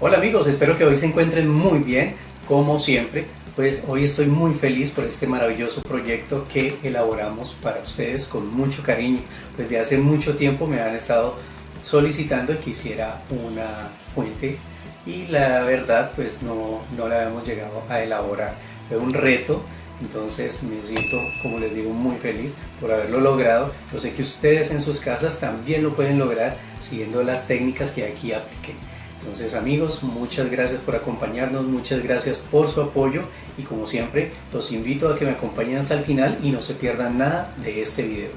Hola amigos, espero que hoy se encuentren muy bien, como siempre. Pues hoy estoy muy feliz por este maravilloso proyecto que elaboramos para ustedes con mucho cariño. Pues de hace mucho tiempo me han estado solicitando que hiciera una fuente y la verdad pues no la habíamos llegado a elaborar. Fue un reto, entonces me siento, como les digo, muy feliz por haberlo logrado. Yo sé que ustedes en sus casas también lo pueden lograr siguiendo las técnicas que aquí apliqué. Entonces amigos, muchas gracias por acompañarnos, muchas gracias por su apoyo y como siempre los invito a que me acompañen hasta el final y no se pierdan nada de este video.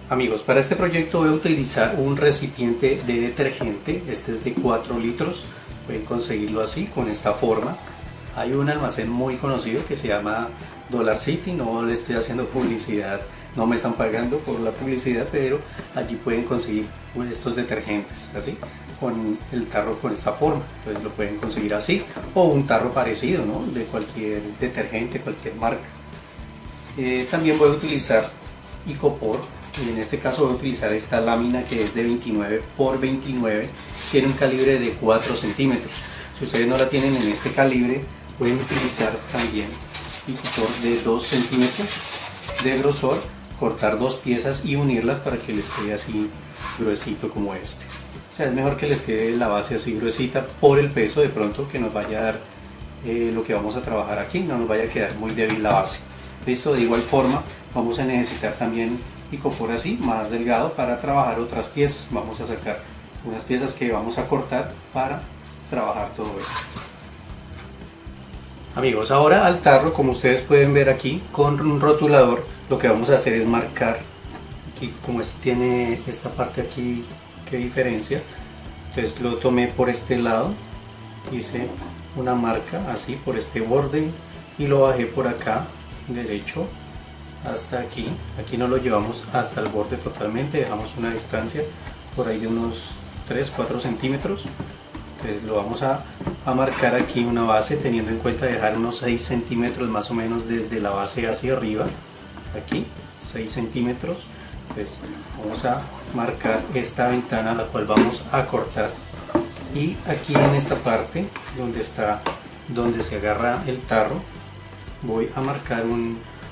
Amigos, para este proyecto voy a utilizar un recipiente de detergente, este es de 4 litros, pueden conseguirlo así, con esta forma. Hay un almacén muy conocido que se llama Dollar City, no le estoy haciendo publicidad, no me están pagando por la publicidad, pero allí pueden conseguir estos detergentes, así, con el tarro con esta forma, entonces lo pueden conseguir así, o un tarro parecido, ¿no? De cualquier detergente, cualquier marca. También voy a utilizar icopor, y en este caso voy a utilizar esta lámina que es de 29 por 29, tiene un calibre de 4 centímetros. Si ustedes no la tienen en este calibre, pueden utilizar también icopor de 2 centímetros de grosor, cortar 2 piezas y unirlas para que les quede así gruesito como este. O sea, es mejor que les quede la base así gruesita por el peso de pronto que nos vaya a dar lo que vamos a trabajar aquí, no nos vaya a quedar muy débil la base. Listo, de igual forma vamos a necesitar también icopor así, más delgado para trabajar otras piezas. Vamos a sacar unas piezas que vamos a cortar para trabajar todo esto. Amigos, ahora al tarro, como ustedes pueden ver aquí, con un rotulador, lo que vamos a hacer es marcar, aquí como tiene esta parte aquí que diferencia, entonces lo tomé por este lado, hice una marca así por este borde y lo bajé por acá, derecho, hasta aquí. Aquí no lo llevamos hasta el borde totalmente, dejamos una distancia por ahí de unos 3-4 centímetros. Entonces lo vamos a marcar aquí una base, teniendo en cuenta dejar unos 6 centímetros más o menos desde la base hacia arriba, aquí 6 centímetros. Pues vamos a marcar esta ventana la cual vamos a cortar, y aquí en esta parte donde se agarra el tarro voy a marcar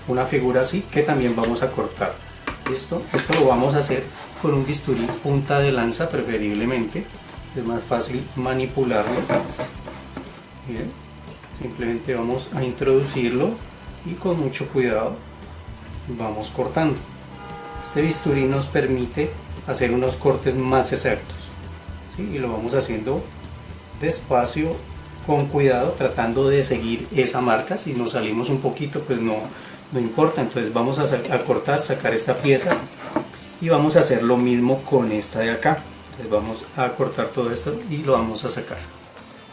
una figura así que también vamos a cortar. Esto lo vamos a hacer con un bisturí punta de lanza preferiblemente, es más fácil manipularlo. Bien, simplemente vamos a introducirlo y con mucho cuidado vamos cortando. Este bisturí nos permite hacer unos cortes más exactos, ¿sí? Y lo vamos haciendo despacio, con cuidado, tratando de seguir esa marca. Si nos salimos un poquito pues no importa, entonces vamos a cortar, sacar esta pieza y vamos a hacer lo mismo con esta de acá. Entonces vamos a cortar todo esto y lo vamos a sacar.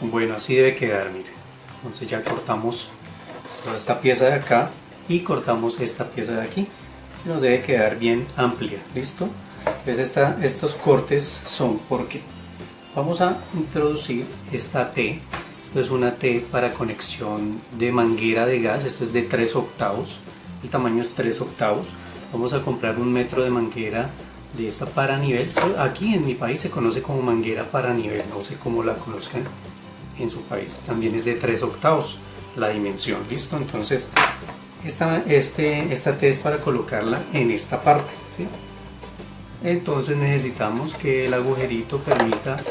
Bueno, así debe quedar, miren. Entonces ya cortamos toda esta pieza de acá y cortamos esta pieza de aquí. Nos debe quedar bien amplia, ¿listo? Entonces estos cortes son porque vamos a introducir esta T. Esto es una T para conexión de manguera de gas, esto es de 3 octavos, el tamaño es 3 octavos. Vamos a comprar 1 metro de manguera de esta para nivel. Aquí en mi país se conoce como manguera para nivel, no sé cómo la conozcan en su país. También es de 3 octavos la dimensión, ¿listo? Entonces esta T es para colocarla en esta parte, ¿sí? Entonces necesitamos que el agujerito permita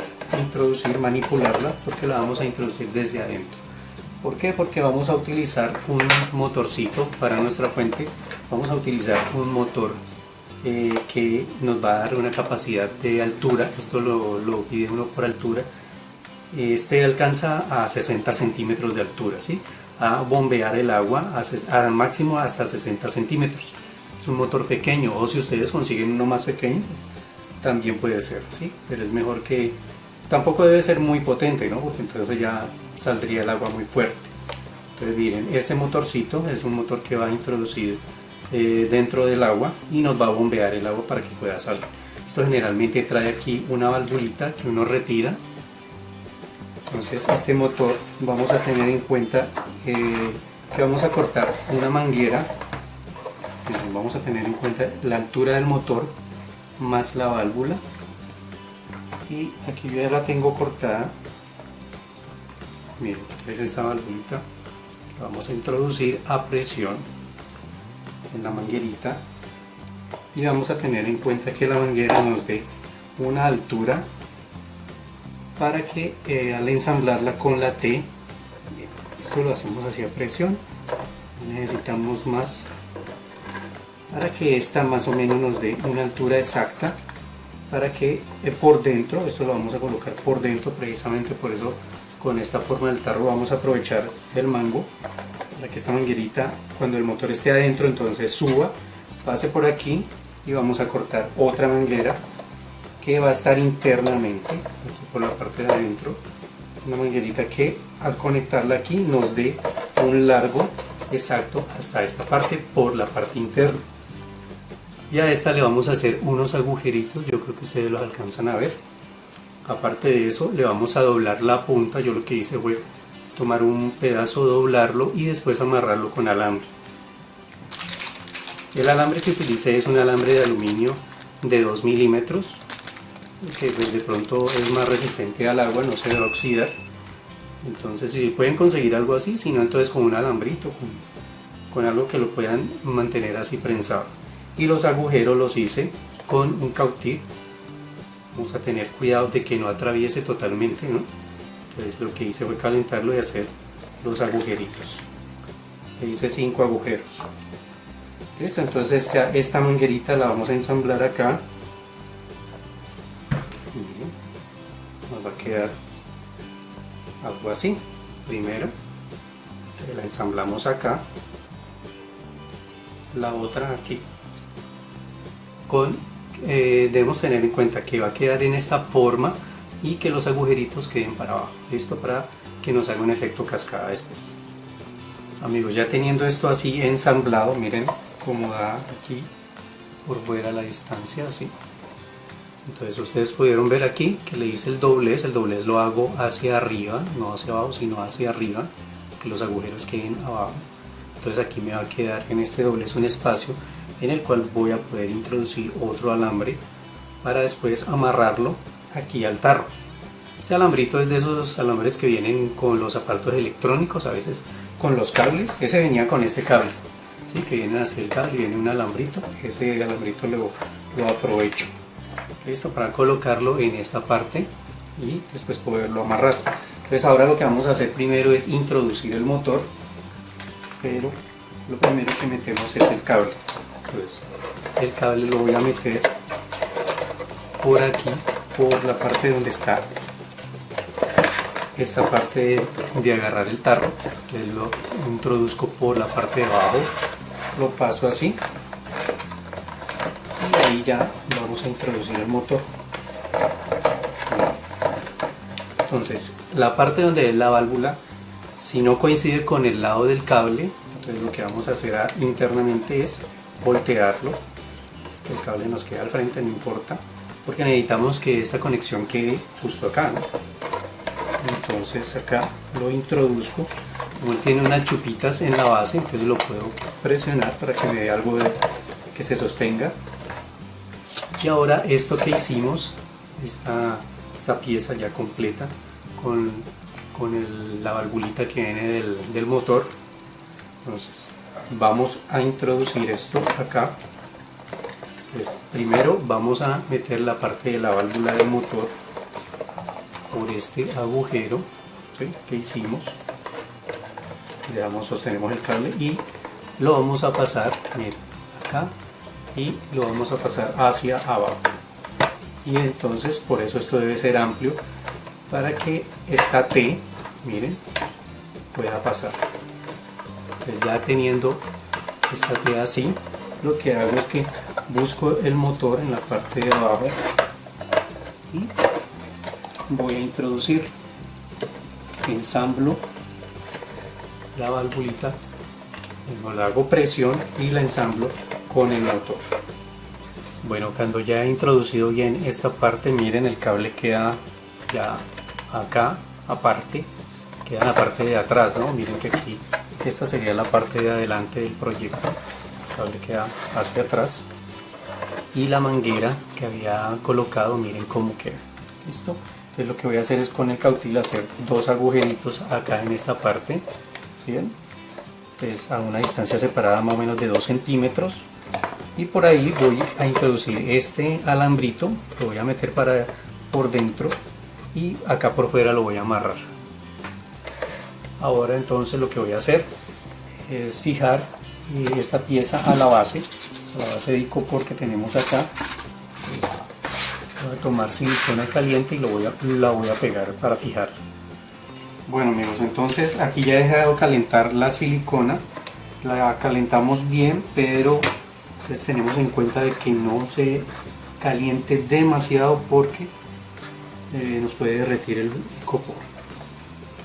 introducir, manipularla, porque la vamos a introducir desde adentro. ¿Por qué? Porque vamos a utilizar un motorcito para nuestra fuente. Vamos a utilizar un motor que nos va a dar una capacidad de altura. Esto lo pide uno por altura. Este alcanza a 60 centímetros de altura, ¿sí? A bombear el agua al máximo hasta 60 centímetros. Es un motor pequeño, o si ustedes consiguen uno más pequeño, pues, también puede ser, ¿sí? Pero es mejor que... Tampoco debe ser muy potente, ¿no? Porque entonces ya saldría el agua muy fuerte. Entonces miren, este motorcito es un motor que va introducido dentro del agua y nos va a bombear el agua para que pueda salir. Esto generalmente trae aquí una valvulita que uno retira. Entonces este motor vamos a tener en cuenta que vamos a cortar una manguera. Vamos a tener en cuenta la altura del motor más la válvula, y aquí yo ya la tengo cortada Miren, es esta valvulita, la vamos a introducir a presión en la manguerita y vamos a tener en cuenta que la manguera nos dé una altura para que al ensamblarla con la T, esto lo hacemos hacia presión, necesitamos más para que esta más o menos nos dé una altura exacta para que por dentro, esto lo vamos a colocar por dentro, precisamente por eso con esta forma del tarro vamos a aprovechar el mango para que esta manguerita cuando el motor esté adentro entonces suba, pase por aquí y vamos a cortar otra manguera que va a estar internamente aquí por la parte de adentro, una manguerita que al conectarla aquí nos dé un largo exacto hasta esta parte por la parte interna. Y a esta le vamos a hacer unos agujeritos, yo creo que ustedes los alcanzan a ver. Aparte de eso le vamos a doblar la punta, yo lo que hice fue tomar un pedazo, doblarlo y después amarrarlo con alambre. El alambre que utilicé es un alambre de aluminio de 2 milímetros, que pues de pronto es más resistente al agua, no se va a oxidar. Entonces si pueden conseguir algo así, si no entonces con un alambrito, con algo que lo puedan mantener así prensado. Y los agujeros los hice con un cautín. Vamos a tener cuidado de que no atraviese totalmente, ¿no? Entonces lo que hice fue calentarlo y hacer los agujeritos. Le hice 5 agujeros. Listo, entonces ya esta manguerita la vamos a ensamblar acá. Y nos va a quedar algo así. Primero la ensamblamos acá, la otra aquí. Debemos tener en cuenta que va a quedar en esta forma y que los agujeritos queden para abajo, listo, para que nos haga un efecto cascada después. Amigos, ya teniendo esto así ensamblado, miren cómo da aquí por fuera la distancia, así. Entonces ustedes pudieron ver aquí que le hice el doblez lo hago hacia arriba, no hacia abajo sino hacia arriba, que los agujeros queden abajo. Entonces aquí me va a quedar en este doblez un espacio en el cual voy a poder introducir otro alambre para después amarrarlo aquí al tarro. Este alambrito es de esos alambres que vienen con los aparatos electrónicos, a veces con los cables. Ese venía con este cable, ¿sí? Que viene así el cable y viene un alambrito. Ese alambrito lo aprovecho, listo, para colocarlo en esta parte y después poderlo amarrar. Entonces ahora lo que vamos a hacer primero es introducir el motor, pero lo primero que metemos es el cable. Entonces el cable lo voy a meter por aquí, por la parte donde está esta parte de agarrar el tarro. Entonces lo introduzco por la parte de abajo, lo paso así y ahí ya vamos a introducir el motor. Entonces la parte donde es la válvula, si no coincide con el lado del cable, entonces lo que vamos a hacer internamente es voltearlo, que el cable nos quede al frente, no importa, porque necesitamos que esta conexión quede justo acá, ¿no? Entonces acá lo introduzco, como tiene unas chupitas en la base, entonces lo puedo presionar para que me dé algo que se sostenga. Y ahora esto que hicimos, esta pieza ya completa con la valvulita que viene del motor, entonces vamos a introducir esto acá. Entonces, primero vamos a meter la parte de la válvula del motor por este agujero, ¿sí?, que hicimos. Sostenemos el cable y lo vamos a pasar, miren, acá, y lo vamos a pasar hacia abajo. Y entonces por eso esto debe ser amplio para que esta T, miren, pueda pasar. Entonces, ya teniendo esta T así, lo que hago es que busco el motor en la parte de abajo y voy a introducir, ensamblo la valvulita, le hago presión y la ensamblo con el motor. Bueno, cuando ya he introducido bien esta parte, miren, el cable queda ya acá aparte, queda en la parte de atrás, ¿no? Miren que aquí esta sería la parte de adelante del proyecto, el cable queda hacia atrás y la manguera que había colocado, miren cómo queda. Listo. Entonces lo que voy a hacer es con el cautil hacer dos agujeritos acá en esta parte, ¿sí ven? Pues a una distancia separada más o menos de 2 centímetros, y por ahí voy a introducir este alambrito, lo voy a meter por dentro y acá por fuera lo voy a amarrar. Ahora entonces lo que voy a hacer es fijar esta pieza a la base de icopor que tenemos acá. Pues voy a tomar silicona caliente y la voy a pegar para fijar. Bueno amigos, entonces aquí ya he dejado calentar la silicona, la calentamos bien, pero pues tenemos en cuenta de que no se caliente demasiado porque nos puede derretir el icopor.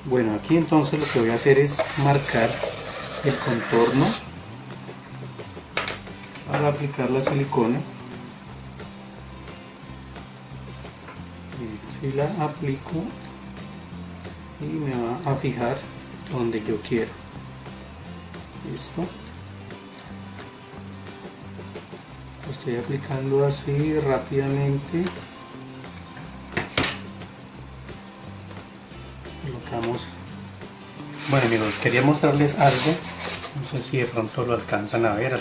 Bueno, aquí entonces lo que voy a hacer es marcar el contorno para aplicar la silicona. Si la aplico y me va a fijar donde yo quiero. Listo. Lo estoy aplicando así rápidamente. Colocamos. Bueno amigos, quería mostrarles algo. No sé si de pronto lo alcanzan a ver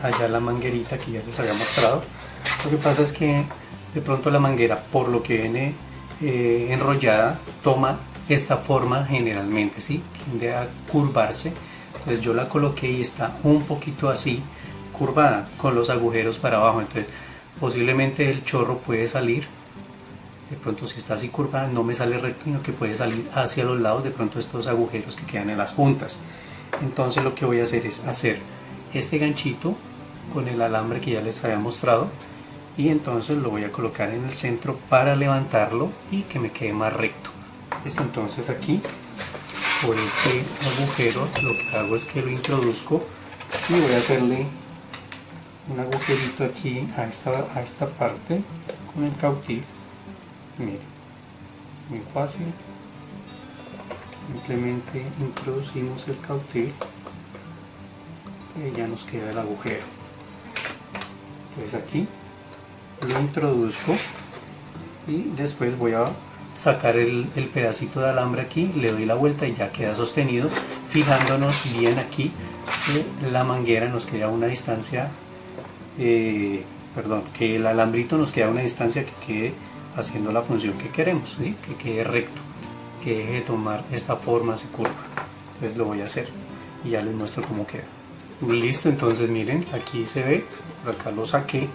allá la manguerita que ya les había mostrado. Lo que pasa es que de pronto la manguera, por lo que viene enrollada, toma esta forma generalmente, ¿sí? Tiende a curvarse. Entonces yo la coloqué y está un poquito así curvada, con los agujeros para abajo. Entonces posiblemente el chorro puede salir, de pronto si está así curvada no me sale recto, sino que puede salir hacia los lados, de pronto estos agujeros que quedan en las puntas. Entonces lo que voy a hacer es hacer este ganchito con el alambre que ya les había mostrado, y entonces lo voy a colocar en el centro para levantarlo y que me quede más recto. Listo, entonces aquí por este agujero lo que hago es que lo introduzco y voy a hacerle un agujerito aquí a esta parte con el cautil. Miren, muy fácil. Simplemente introducimos el cautil y ya nos queda el agujero. Entonces aquí lo introduzco y después voy a sacar el pedacito de alambre aquí, le doy la vuelta y ya queda sostenido, fijándonos bien aquí que la manguera nos queda a una distancia, que el alambrito nos queda a una distancia que quede haciendo la función que queremos, ¿sí? Que quede recto, que deje de tomar esta forma así curva. Entonces lo voy a hacer y ya les muestro cómo queda. Listo, entonces miren, aquí se ve, por acá lo saqué,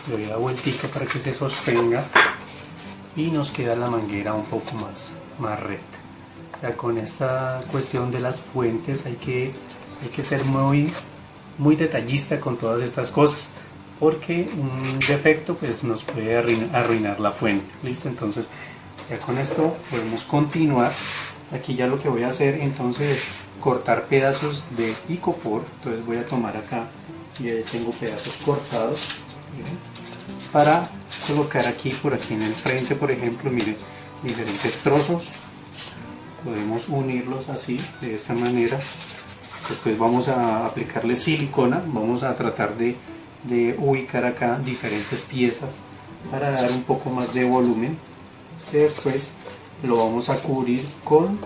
le doy la vueltica para que se sostenga y nos queda la manguera un poco más recta. O sea, con esta cuestión de las fuentes hay que ser muy detallista con todas estas cosas, porque un defecto pues nos puede arruinar la fuente. Listo, entonces ya con esto podemos continuar. Aquí ya lo que voy a hacer entonces es cortar pedazos de icopor. Entonces voy a tomar acá, ya tengo pedazos cortados, miren, para colocar aquí, por aquí en el frente, por ejemplo, miren, diferentes trozos. Podemos unirlos así, de esta manera. Después vamos a aplicarle silicona, vamos a tratar de ubicar acá diferentes piezas para dar un poco más de volumen. Después lo vamos a cubrir con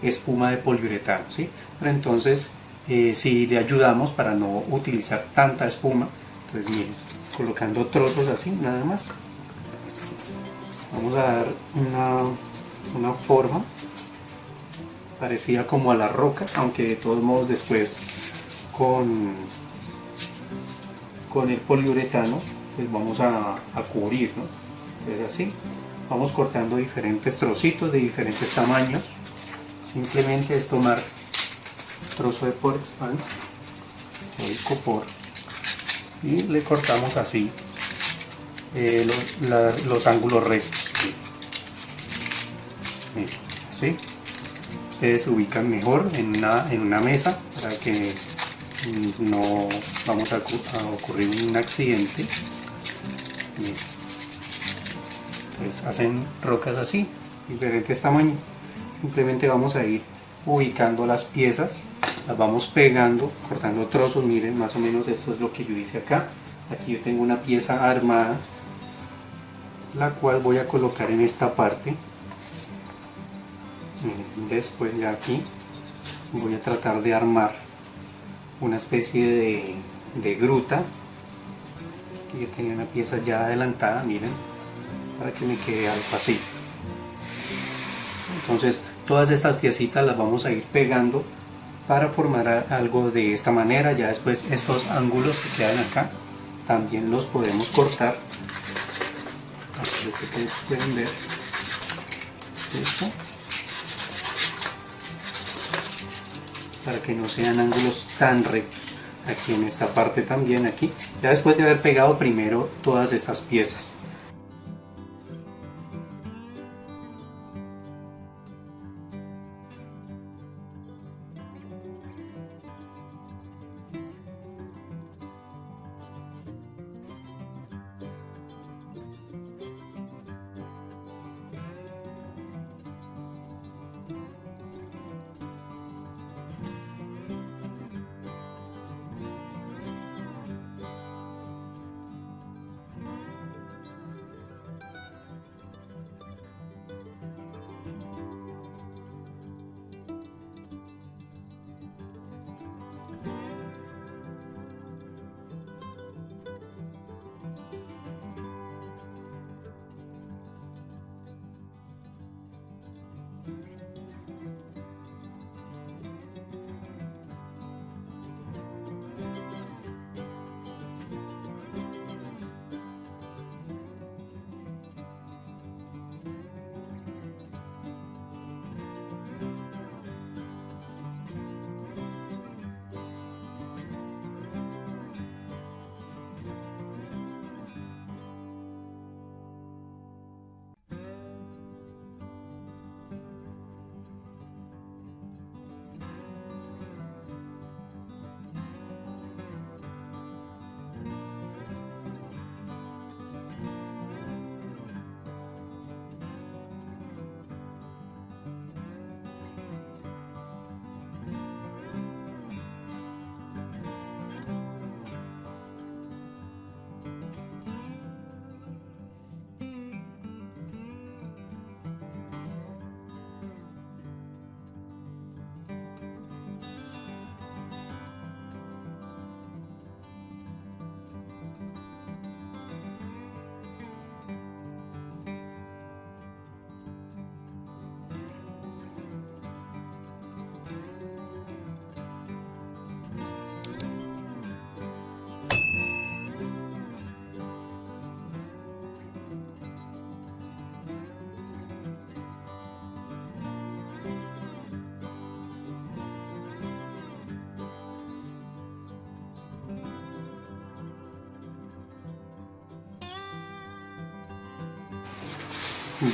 espuma de poliuretano, ¿sí? Pero entonces si le ayudamos para no utilizar tanta espuma, entonces miren, colocando trozos así nada más, vamos a dar una forma parecida como a las rocas, aunque de todos modos después con el poliuretano pues vamos a cubrir, ¿no? Entonces así vamos cortando diferentes trocitos de diferentes tamaños. Simplemente es tomar trozo de porcelana o icopor y le cortamos así los ángulos rectos. Miren, así ustedes se ubican mejor en una mesa para que no vamos a ocurrir un accidente. Miren. Pues hacen rocas así, diferentes tamaños. Simplemente vamos a ir ubicando las piezas, las vamos pegando, cortando trozos. Miren, más o menos esto es lo que yo hice acá. Aquí yo tengo una pieza armada la cual voy a colocar en esta parte. Después ya aquí voy a tratar de armar una especie de gruta. Aquí yo tenía una pieza ya adelantada, miren, para que me quede algo así. Entonces todas estas piecitas las vamos a ir pegando para formar algo de esta manera. Ya después estos ángulos que quedan acá también los podemos cortar. Así que ustedes pueden ver esto, para que no sean ángulos tan rectos. Aquí en esta parte también, aquí, ya después de haber pegado primero todas estas piezas.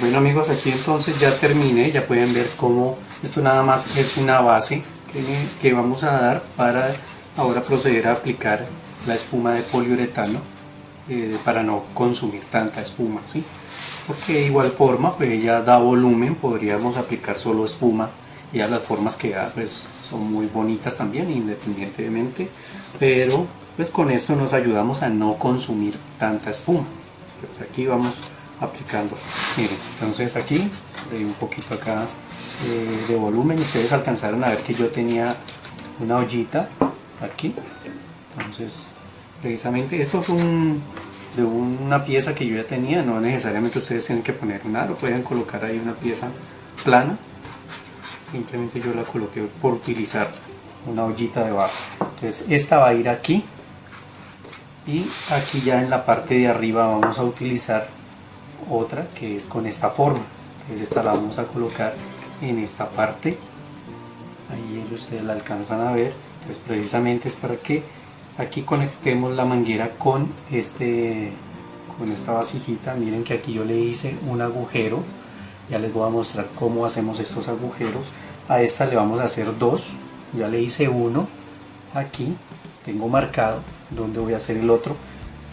Bueno amigos, aquí entonces ya terminé. Ya pueden ver cómo esto nada más es una base que vamos a dar para ahora proceder a aplicar la espuma de poliuretano, para no consumir tanta espuma, ¿sí? Porque de igual forma pues ella da volumen, podríamos aplicar solo espuma y ya las formas que da pues son muy bonitas también independientemente, pero pues con esto nos ayudamos a no consumir tanta espuma. Entonces aquí vamos aplicando, miren, entonces aquí doy un poquito acá de volumen. Ustedes alcanzaron a ver que yo tenía una ollita aquí, entonces precisamente esto fue de una pieza que yo ya tenía. No necesariamente ustedes tienen que poner un aro, pueden colocar ahí una pieza plana, simplemente yo la coloqué por utilizar una ollita debajo. Entonces esta va a ir aquí y aquí ya en la parte de arriba vamos a utilizar otra que es con esta forma. Entonces esta la vamos a colocar en esta parte, ahí ustedes la alcanzan a ver. Entonces precisamente es para que aquí conectemos la manguera con esta vasijita. Miren que aquí yo le hice un agujero, ya les voy a mostrar cómo hacemos estos agujeros. A esta le vamos a hacer dos, ya le hice uno, aquí tengo marcado donde voy a hacer el otro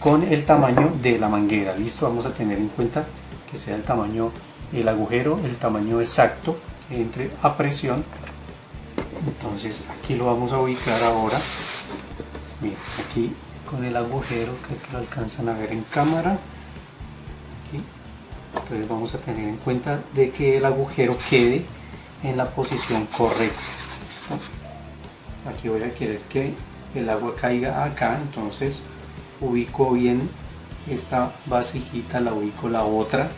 con el tamaño de la manguera. Listo, vamos a tener en cuenta que sea el tamaño, el agujero, el tamaño exacto que entre a presión. Entonces aquí lo vamos a ubicar ahora. Miren, aquí con el agujero, que lo alcanzan a ver en cámara, aquí Entonces vamos a tener en cuenta de que el agujero quede en la posición correcta. ¿Listo? Aquí voy a querer que el agua caiga acá, entonces ubico bien esta vasijita, la ubico la otra,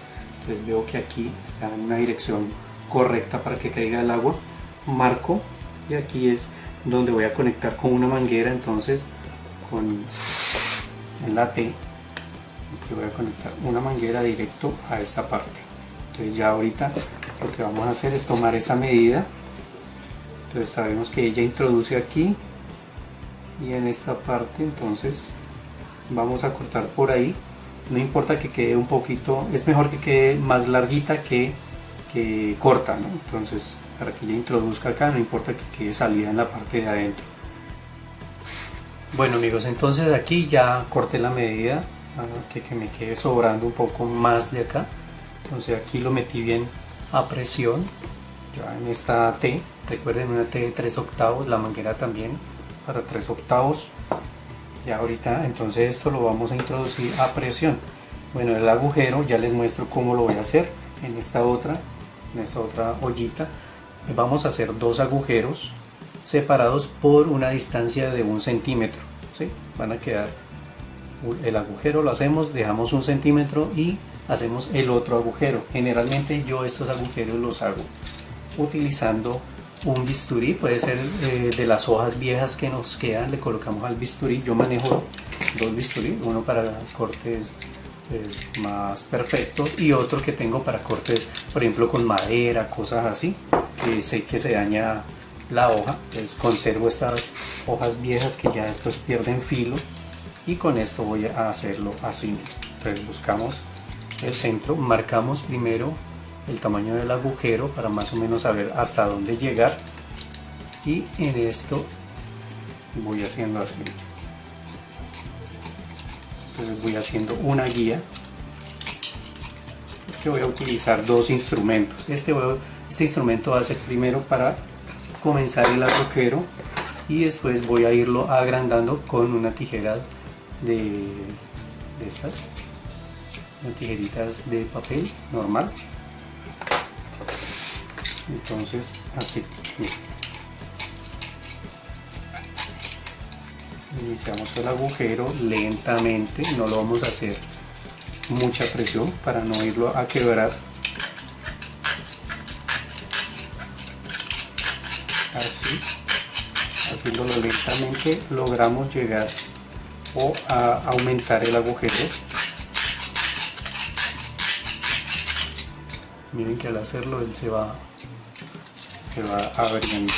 entonces veo que aquí está en una dirección correcta para que caiga el agua, marco y aquí es donde voy a conectar con una manguera, entonces en la T aquí voy a conectar una manguera directo a esta parte. Entonces ya ahorita lo que vamos a hacer es tomar esa medida. Entonces sabemos que ella introduce aquí y en esta parte, entonces vamos a cortar por ahí. No importa que quede un poquito, es mejor que quede más larguita que corta, ¿no? Entonces para que ella introduzca acá, no importa que quede salida en la parte de adentro. Bueno amigos, entonces aquí ya corté la medida, que me quede sobrando un poco más de acá. Entonces aquí lo metí bien a presión, ya en esta T, recuerden una T de 3/8, la manguera también para 3/8. Ya ahorita entonces esto lo vamos a introducir a presión. Bueno, el agujero ya les muestro cómo lo voy a hacer en esta otra ollita. Vamos a hacer dos agujeros separados por una distancia de 1 centímetro, ¿sí? Van a quedar, el agujero lo hacemos, dejamos 1 centímetro y hacemos el otro agujero. Generalmente yo estos agujeros los hago utilizando un bisturí, puede ser de las hojas viejas que nos quedan, le colocamos al bisturí. Yo manejo dos bisturí, uno para cortes más perfectos y otro que tengo para cortes, por ejemplo con madera, cosas así, que sé que se daña la hoja. Entonces conservo estas hojas viejas que ya después pierden filo y con esto voy a hacerlo así. Entonces buscamos el centro, marcamos primero el tamaño del agujero para más o menos saber hasta dónde llegar y en esto voy haciendo así. Entonces voy haciendo una guía porque voy a utilizar dos instrumentos. Este instrumento va a ser primero para comenzar el agujero y después voy a irlo agrandando con una tijera de estas, tijeritas de papel normal. Entonces así iniciamos el agujero lentamente, no lo vamos a hacer mucha presión para no irlo a quebrar. Así, haciéndolo lentamente logramos llegar o a aumentar el agujero. Miren que al hacerlo él se va abriendo.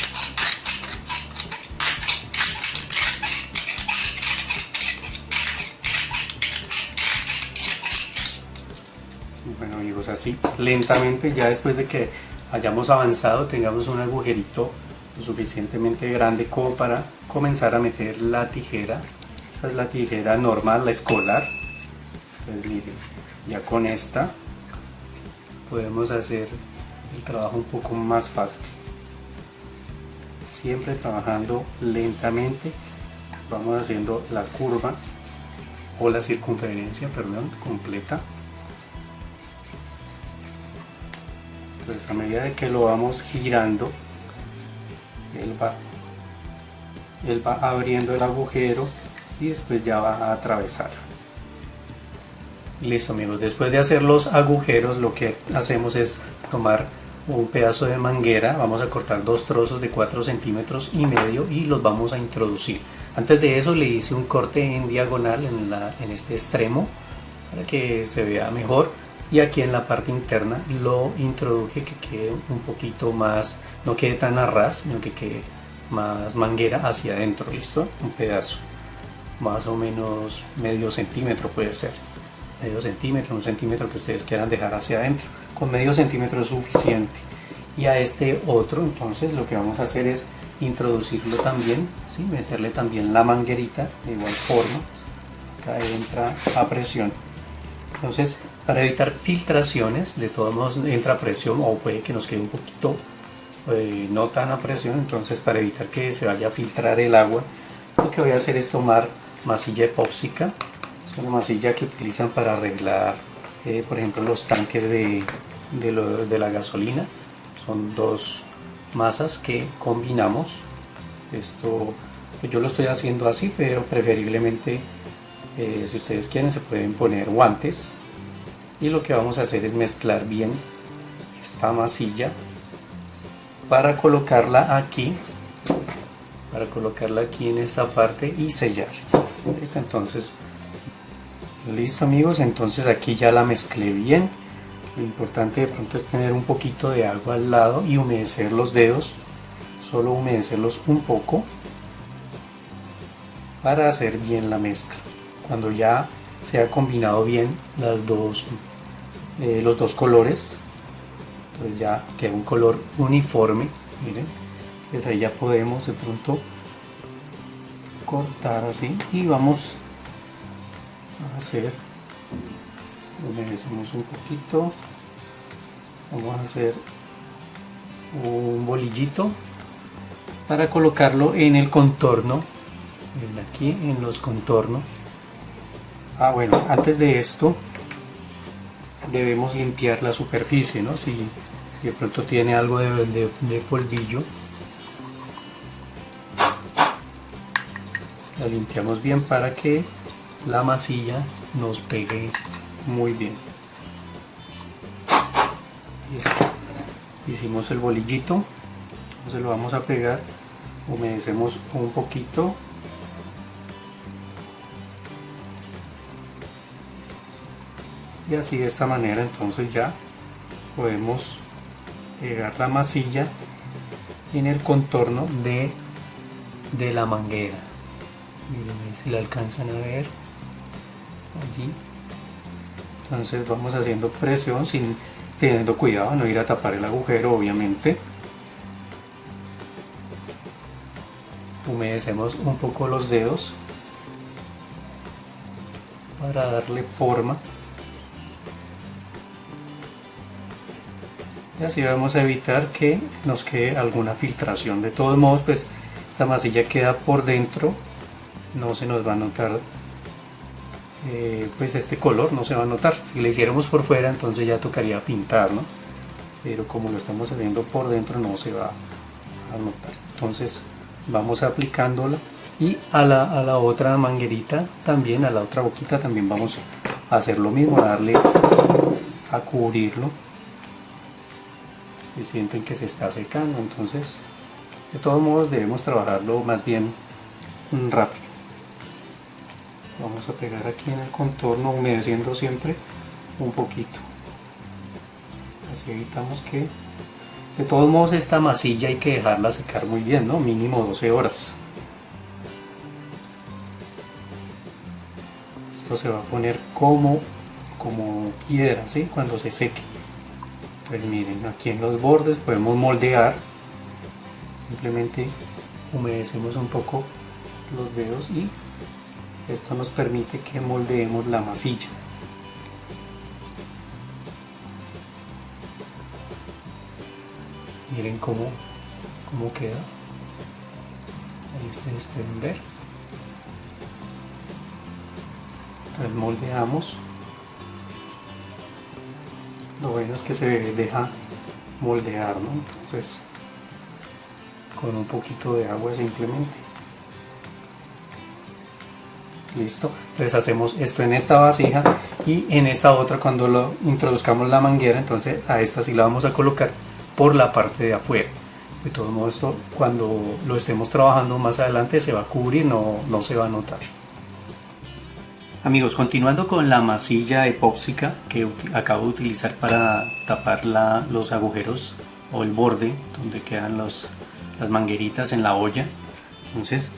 Bueno amigos, así lentamente, ya después de que hayamos avanzado, tengamos un agujerito lo suficientemente grande como para comenzar a meter la tijera. Esta es la tijera normal, la escolar. Entonces miren, ya con esta podemos hacer el trabajo un poco más fácil. Siempre trabajando lentamente, vamos haciendo la curva o la circunferencia, perdón, completa. Entonces a medida de que lo vamos girando, él va abriendo el agujero y después ya va a atravesar. Listo amigos, después de hacer los agujeros lo que hacemos es tomar un pedazo de manguera, vamos a cortar dos trozos de 4,5 centímetros y los vamos a introducir. Antes de eso le hice un corte en diagonal en este extremo para que se vea mejor y aquí en la parte interna lo introduje que quede un poquito más, no quede tan a ras, sino que quede más manguera hacia adentro. Listo, un pedazo más o menos medio centímetro, puede ser medio centímetro, 1 centímetro que ustedes quieran dejar hacia adentro. Con medio centímetro es suficiente. Y a este otro entonces lo que vamos a hacer es introducirlo también, ¿sí? Meterle también la manguerita de igual forma. Acá entra a presión. Entonces para evitar filtraciones, de todos modos entra a presión o puede que nos quede un poquito no tan a presión. Entonces para evitar que se vaya a filtrar el agua, lo que voy a hacer es tomar masilla epóxica. Es una masilla que utilizan para arreglar por ejemplo los tanques de la gasolina. Son dos masas que combinamos. Esto pues yo lo estoy haciendo así, pero preferiblemente si ustedes quieren se pueden poner guantes, y lo que vamos a hacer es mezclar bien esta masilla para colocarla aquí en esta parte y sellar. ¿Listo? Entonces, listo amigos, entonces aquí ya la mezclé bien. Lo importante de pronto es tener un poquito de agua al lado y humedecer los dedos, solo humedecerlos un poco para hacer bien la mezcla. Cuando ya se ha combinado bien los dos colores, entonces ya queda un color uniforme, miren, pues ahí ya podemos de pronto cortar así y vamos a hacer, humedecemos un poquito, vamos a hacer un bolillito para colocarlo en el contorno, aquí en los contornos. Bueno, antes de esto debemos limpiar la superficie, ¿no? Si de pronto tiene algo de polvillo, la limpiamos bien para que la masilla nos pegue muy bien. Listo. Hicimos el bolillito, entonces lo vamos a pegar, humedecemos un poquito. Y así de esta manera entonces ya podemos pegar la masilla en el contorno de la manguera. Miren si la alcanzan a ver allí. Entonces vamos haciendo presión teniendo cuidado no ir a tapar el agujero, obviamente. Humedecemos un poco los dedos para darle forma. Y así vamos a evitar que nos quede alguna filtración. De todos modos, pues esta masilla queda por dentro, no se nos va a notar pues este color, no se va a notar. Si le hiciéramos por fuera, entonces ya tocaría pintar, ¿no? Pero como lo estamos haciendo por dentro, no se va a notar. Entonces vamos aplicándola, y a la otra manguerita también, a la otra boquita también vamos a hacer lo mismo, a darle a cubrirlo. Si sienten que se está secando, entonces de todos modos debemos trabajarlo más bien rápido. Vamos a pegar aquí en el contorno, humedeciendo siempre un poquito, así evitamos que, de todos modos esta masilla hay que dejarla secar muy bien, ¿no? Mínimo 12 horas. Esto se va a poner como piedra, ¿sí? Cuando se seque. Pues miren, aquí en los bordes podemos moldear, simplemente humedecemos un poco los dedos y esto nos permite que moldeemos la masilla. Miren cómo queda, ahí ustedes pueden ver. Entonces moldeamos. Lo bueno es que se deja moldear, ¿no? Entonces con un poquito de agua simplemente. Listo. Entonces hacemos esto en esta vasija, y en esta otra, cuando lo introduzcamos la manguera, entonces a esta sí la vamos a colocar por la parte de afuera. De todos modos, esto cuando lo estemos trabajando más adelante se va a cubrir, no se va a notar. Amigos, continuando con la masilla epóxica que acabo de utilizar para tapar los agujeros o el borde donde quedan las mangueritas en la olla, entonces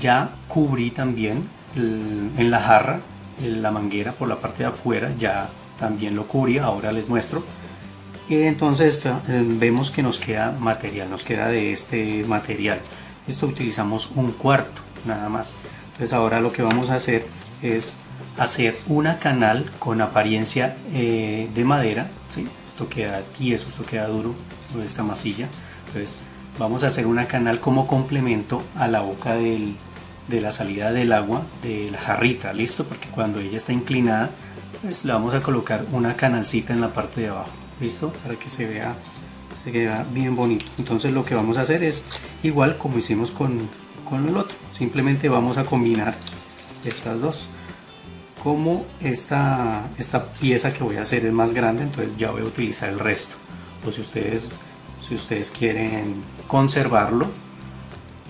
ya cubrí también en la jarra la manguera por la parte de afuera, ya también lo cubrí, ahora les muestro. Y entonces vemos que nos queda material, nos queda de este material. Esto utilizamos un cuarto nada más. Entonces ahora lo que vamos a hacer es hacer una canal con apariencia de madera, ¿sí? Esto queda tieso, esto queda duro, esta masilla. Entonces vamos a hacer una canal como complemento a la boca de la salida del agua de la jarrita, listo, porque cuando ella está inclinada pues le vamos a colocar una canalcita en la parte de abajo, ¿listo? Para que se vea bien bonito. Entonces lo que vamos a hacer es igual como hicimos con el otro, simplemente vamos a combinar estas dos. Como esta pieza que voy a hacer es más grande, entonces ya voy a utilizar el resto. O si ustedes quieren conservarlo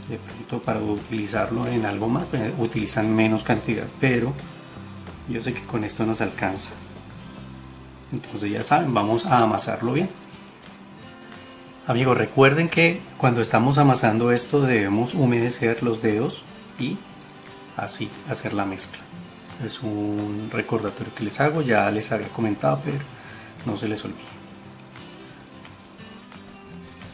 de pronto para utilizarlo en algo más, pues utilizan menos cantidad, pero yo sé que con esto nos alcanza. Entonces ya saben, vamos a amasarlo bien. Amigos, recuerden que cuando estamos amasando esto debemos humedecer los dedos y así hacer la mezcla. Es un recordatorio que les hago, ya les había comentado, pero no se les olvide.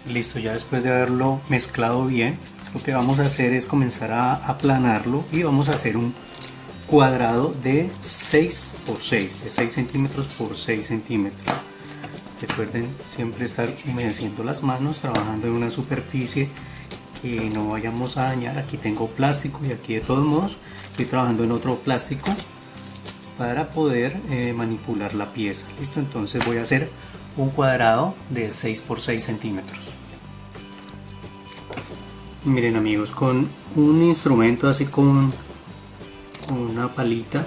Listo, ya después de haberlo mezclado bien, lo que vamos a hacer es comenzar a aplanarlo y vamos a hacer un cuadrado de 6 por 6, de 6 centímetros por 6 centímetros. Recuerden siempre estar humedeciendo las manos, trabajando en una superficie que no vayamos a dañar. Aquí tengo plástico y aquí de todos modos estoy trabajando en otro plástico para poder manipular la pieza. Listo, entonces voy a hacer un cuadrado de 6 por 6 centímetros. Miren amigos, con un instrumento así con una palita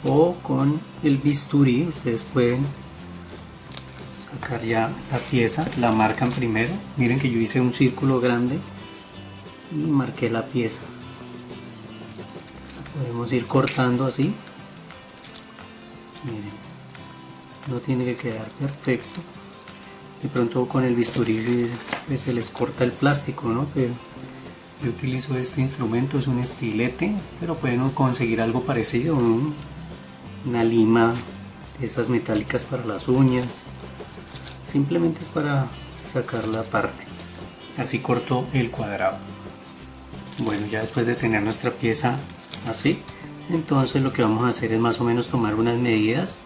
o con el bisturí ustedes pueden sacar ya la pieza, la marcan primero. Miren que yo hice un círculo grande y marqué la pieza. Podemos ir cortando así. Miren, no tiene que quedar perfecto. De pronto con el bisturí se les corta el plástico, ¿no? Pero yo utilizo este instrumento, es un estilete, pero pueden conseguir algo parecido, ¿no? Una lima de esas metálicas para las uñas. Simplemente es para sacar la parte. Así corto el cuadrado. Bueno, ya después de tener nuestra pieza así, entonces lo que vamos a hacer es más o menos tomar unas medidas.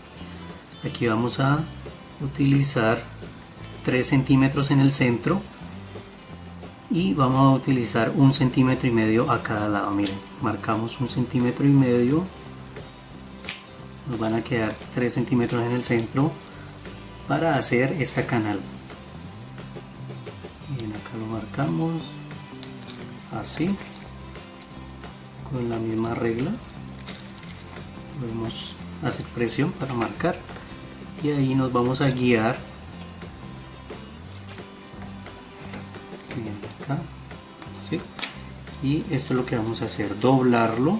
Aquí vamos a utilizar 3 centímetros en el centro y vamos a utilizar 1,5 centímetros a cada lado. Miren, marcamos 1,5 centímetros, nos van a quedar 3 centímetros en el centro para hacer esta canal. Miren, acá lo marcamos así con la misma regla. Podemos hacer presión para marcar y ahí nos vamos a guiar. Miren acá, ¿sí? Y esto es lo que vamos a hacer, doblarlo.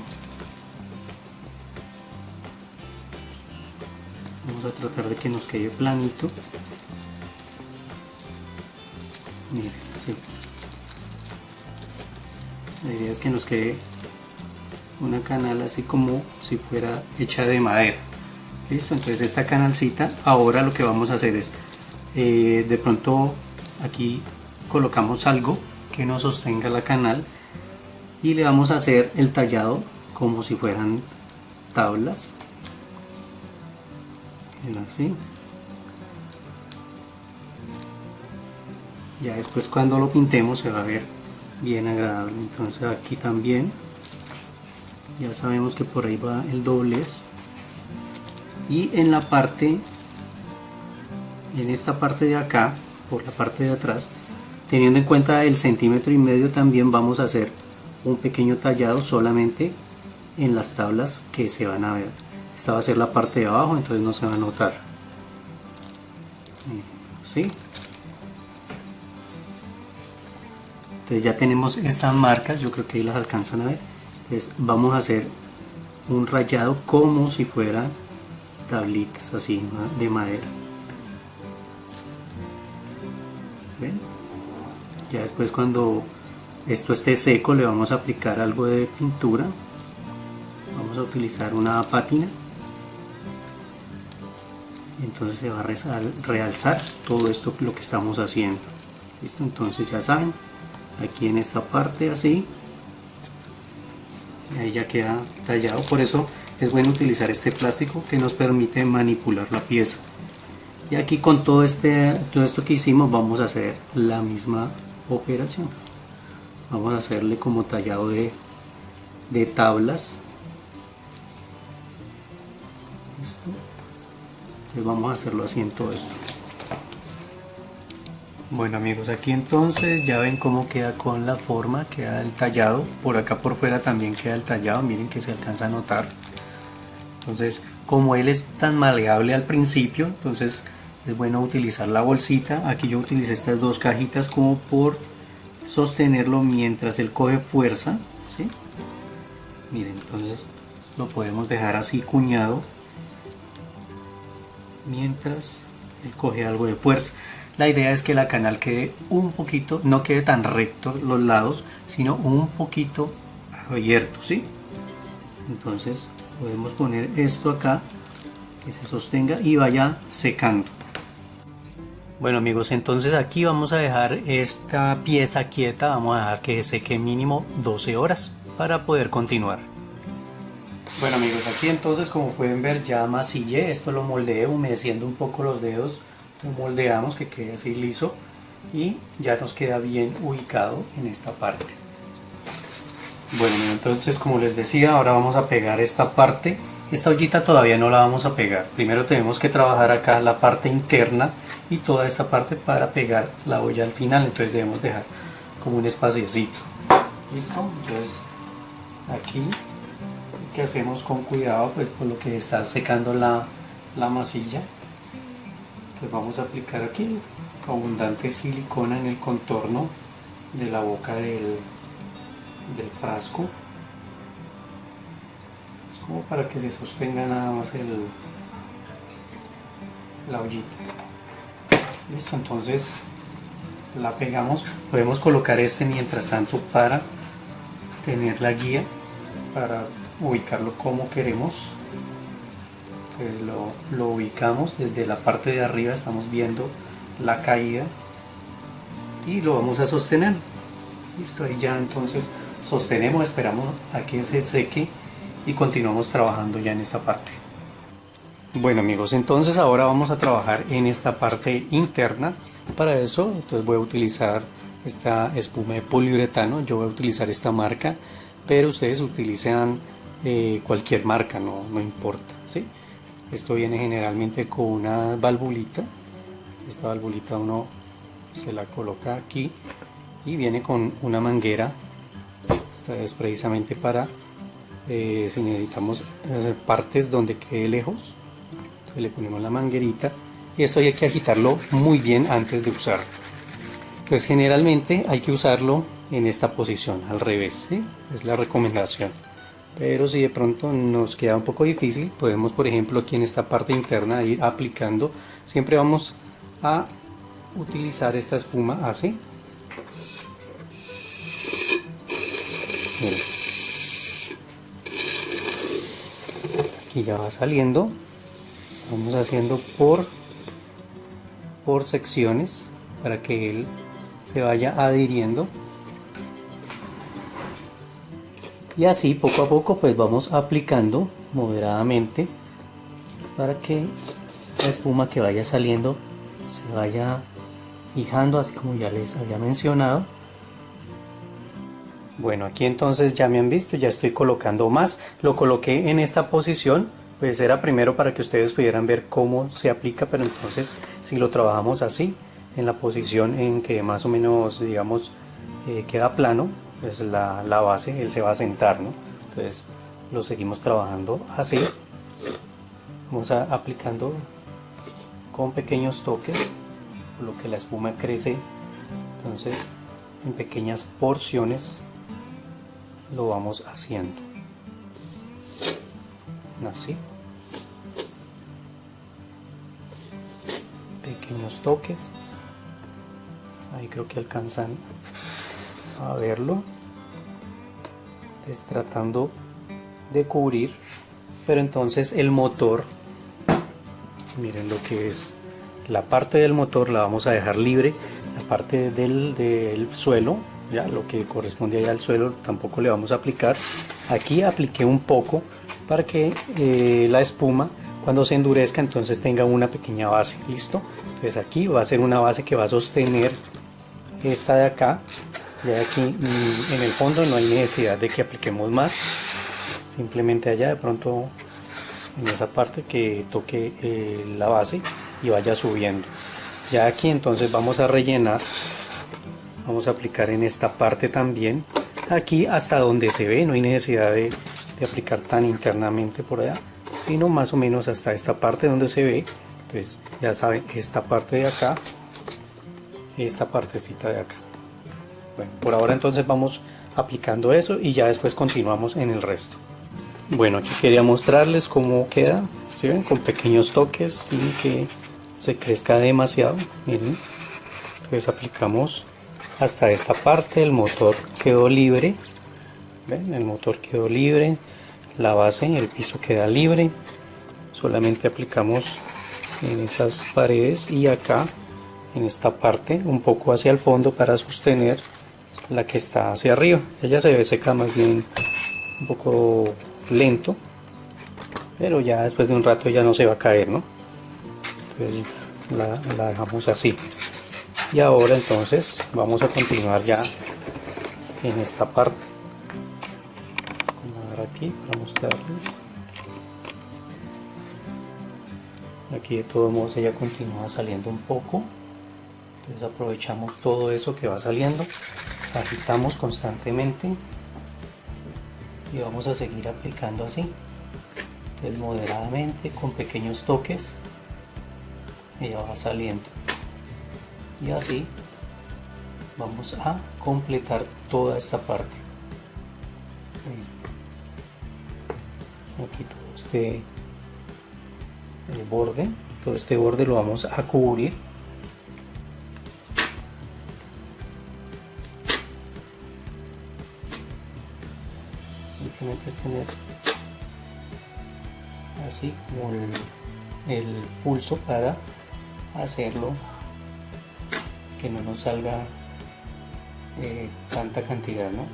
Vamos a tratar de que nos quede planito. Miren, así. La idea es que nos quede una canal así como si fuera hecha de madera. Listo, entonces esta canalcita, ahora lo que vamos a hacer es de pronto aquí colocamos algo que nos sostenga la canal y le vamos a hacer el tallado como si fueran tablas. Así. Ya después cuando lo pintemos se va a ver bien agradable. Entonces aquí también ya sabemos que por ahí va el doblez y en esta parte de acá, por la parte de atrás, teniendo en cuenta el 1,5 centímetros también vamos a hacer un pequeño tallado solamente en las tablas que se van a ver. Esta va a ser la parte de abajo, entonces no se va a notar. ¿Sí? Entonces ya tenemos estas marcas, yo creo que ahí las alcanzan a ver. Entonces vamos a hacer un rayado como si fuera tablitas así, ¿no? De madera. ¿Ven? Ya después cuando esto esté seco le vamos a aplicar algo de pintura. Vamos a utilizar una pátina. Entonces se va a realzar todo esto lo que estamos haciendo. ¿Listo? Entonces ya saben, aquí en esta parte así, ahí ya queda tallado. Por eso es bueno utilizar este plástico que nos permite manipular la pieza. Y aquí con todo esto que hicimos vamos a hacer la misma operación. Vamos a hacerle como tallado de tablas. ¿Listo? Entonces vamos a hacerlo así en todo esto. Bueno amigos, aquí entonces ya ven cómo queda con la forma, queda el tallado, por acá por fuera también queda el tallado, miren que se alcanza a notar. Entonces, como él es tan maleable al principio, entonces es bueno utilizar la bolsita. Aquí yo utilicé estas dos cajitas como por sostenerlo mientras él coge fuerza, ¿sí? Miren, entonces lo podemos dejar así cuñado mientras él coge algo de fuerza. La idea es que la canal quede un poquito, no quede tan recto los lados, sino un poquito abierto, ¿sí? Entonces podemos poner esto acá, que se sostenga y vaya secando. Bueno amigos, entonces aquí vamos a dejar esta pieza quieta, vamos a dejar que seque mínimo 12 horas para poder continuar. Bueno amigos, aquí entonces como pueden ver ya masillé, esto lo moldeé humedeciendo un poco los dedos, lo moldeamos que quede así liso y ya nos queda bien ubicado en esta parte. Bueno, entonces como les decía, ahora vamos a pegar esta parte. Esta ollita todavía no la vamos a pegar. Primero tenemos que trabajar acá la parte interna y toda esta parte para pegar la olla al final. Entonces debemos dejar como un espaciecito. ¿Listo? Entonces aquí que hacemos con cuidado, pues por lo que está secando la masilla. Entonces vamos a aplicar aquí abundante silicona en el contorno de la boca del frasco. Es como para que se sostenga nada más la ollita. Listo, entonces la pegamos. Podemos colocar este mientras tanto para tener la guía, para ubicarlo como queremos. Entonces lo ubicamos desde la parte de arriba, estamos viendo la caída y lo vamos a sostener. Listo, ahí ya entonces sostenemos, esperamos a que se seque y continuamos trabajando ya en esta parte. Bueno amigos, entonces ahora vamos a trabajar en esta parte interna. Para eso entonces voy a utilizar esta espuma de poliuretano. Yo voy a utilizar esta marca, pero ustedes utilizan cualquier marca, no importa, ¿sí? Esto viene generalmente con una valvulita. Esta valvulita uno se la coloca aquí y viene con una manguera. Esta es precisamente para si necesitamos partes donde quede lejos, entonces le ponemos la manguerita y esto hay que agitarlo muy bien antes de usarlo. Pues generalmente hay que usarlo en esta posición, al revés, ¿sí? Es la recomendación. Pero si de pronto nos queda un poco difícil, podemos por ejemplo aquí en esta parte interna ir aplicando. Siempre vamos a utilizar esta espuma así. Miren. Aquí ya va saliendo. Vamos haciendo por secciones para que él se vaya adhiriendo. Y así poco a poco pues vamos aplicando moderadamente para que la espuma que vaya saliendo se vaya fijando, así como ya les había mencionado. Bueno, aquí entonces ya me han visto, ya estoy colocando más. Lo coloqué en esta posición, pues era primero para que ustedes pudieran ver cómo se aplica, pero entonces si lo trabajamos así, en la posición en que más o menos, digamos, queda plano, pues la base, él se va a sentar, ¿no? Entonces lo seguimos trabajando así. Vamos aplicando con pequeños toques, por lo que la espuma crece. Entonces en pequeñas porciones lo vamos haciendo. Así. Pequeños toques. Ahí creo que alcanzan a verlo. Entonces tratando de cubrir, pero entonces el motor, miren lo que es la parte del motor la vamos a dejar libre. La parte del suelo, ya lo que corresponde allá al suelo, tampoco le vamos a aplicar. Aquí apliqué un poco para que la espuma cuando se endurezca entonces tenga una pequeña base. Listo, entonces aquí va a ser una base que va a sostener esta de acá. Ya aquí en el fondo no hay necesidad de que apliquemos más, simplemente allá de pronto en esa parte que toque la base y vaya subiendo. Ya aquí entonces vamos a rellenar, vamos a aplicar en esta parte también, aquí hasta donde se ve, no hay necesidad de aplicar tan internamente por allá, sino más o menos hasta esta parte donde se ve. Entonces ya saben, esta parte de acá, esta partecita de acá. Bueno, por ahora entonces vamos aplicando eso y ya después continuamos en el resto. Bueno, aquí quería mostrarles cómo queda, ¿sí ven? Con pequeños toques sin que se crezca demasiado. Miren, entonces aplicamos hasta esta parte, el motor quedó libre, ¿ven? El motor quedó libre, la base, el piso queda libre, solamente aplicamos en esas paredes y acá en esta parte un poco hacia el fondo para sostener la que está hacia arriba. Ella se ve seca más bien un poco lento, pero ya después de un rato ya no se va a caer, ¿no? Entonces la dejamos así. Y ahora entonces vamos a continuar ya en esta parte. Vamos a ver aquí para mostrarles. Aquí de todos modos ella continúa saliendo un poco, entonces aprovechamos todo eso que va saliendo, agitamos constantemente y vamos a seguir aplicando así, entonces moderadamente con pequeños toques ella va saliendo y así vamos a completar toda esta parte. Aquí todo todo este borde lo vamos a cubrir. Simplemente es tener así como el pulso para hacerlo que no nos salga tanta cantidad, ¿no?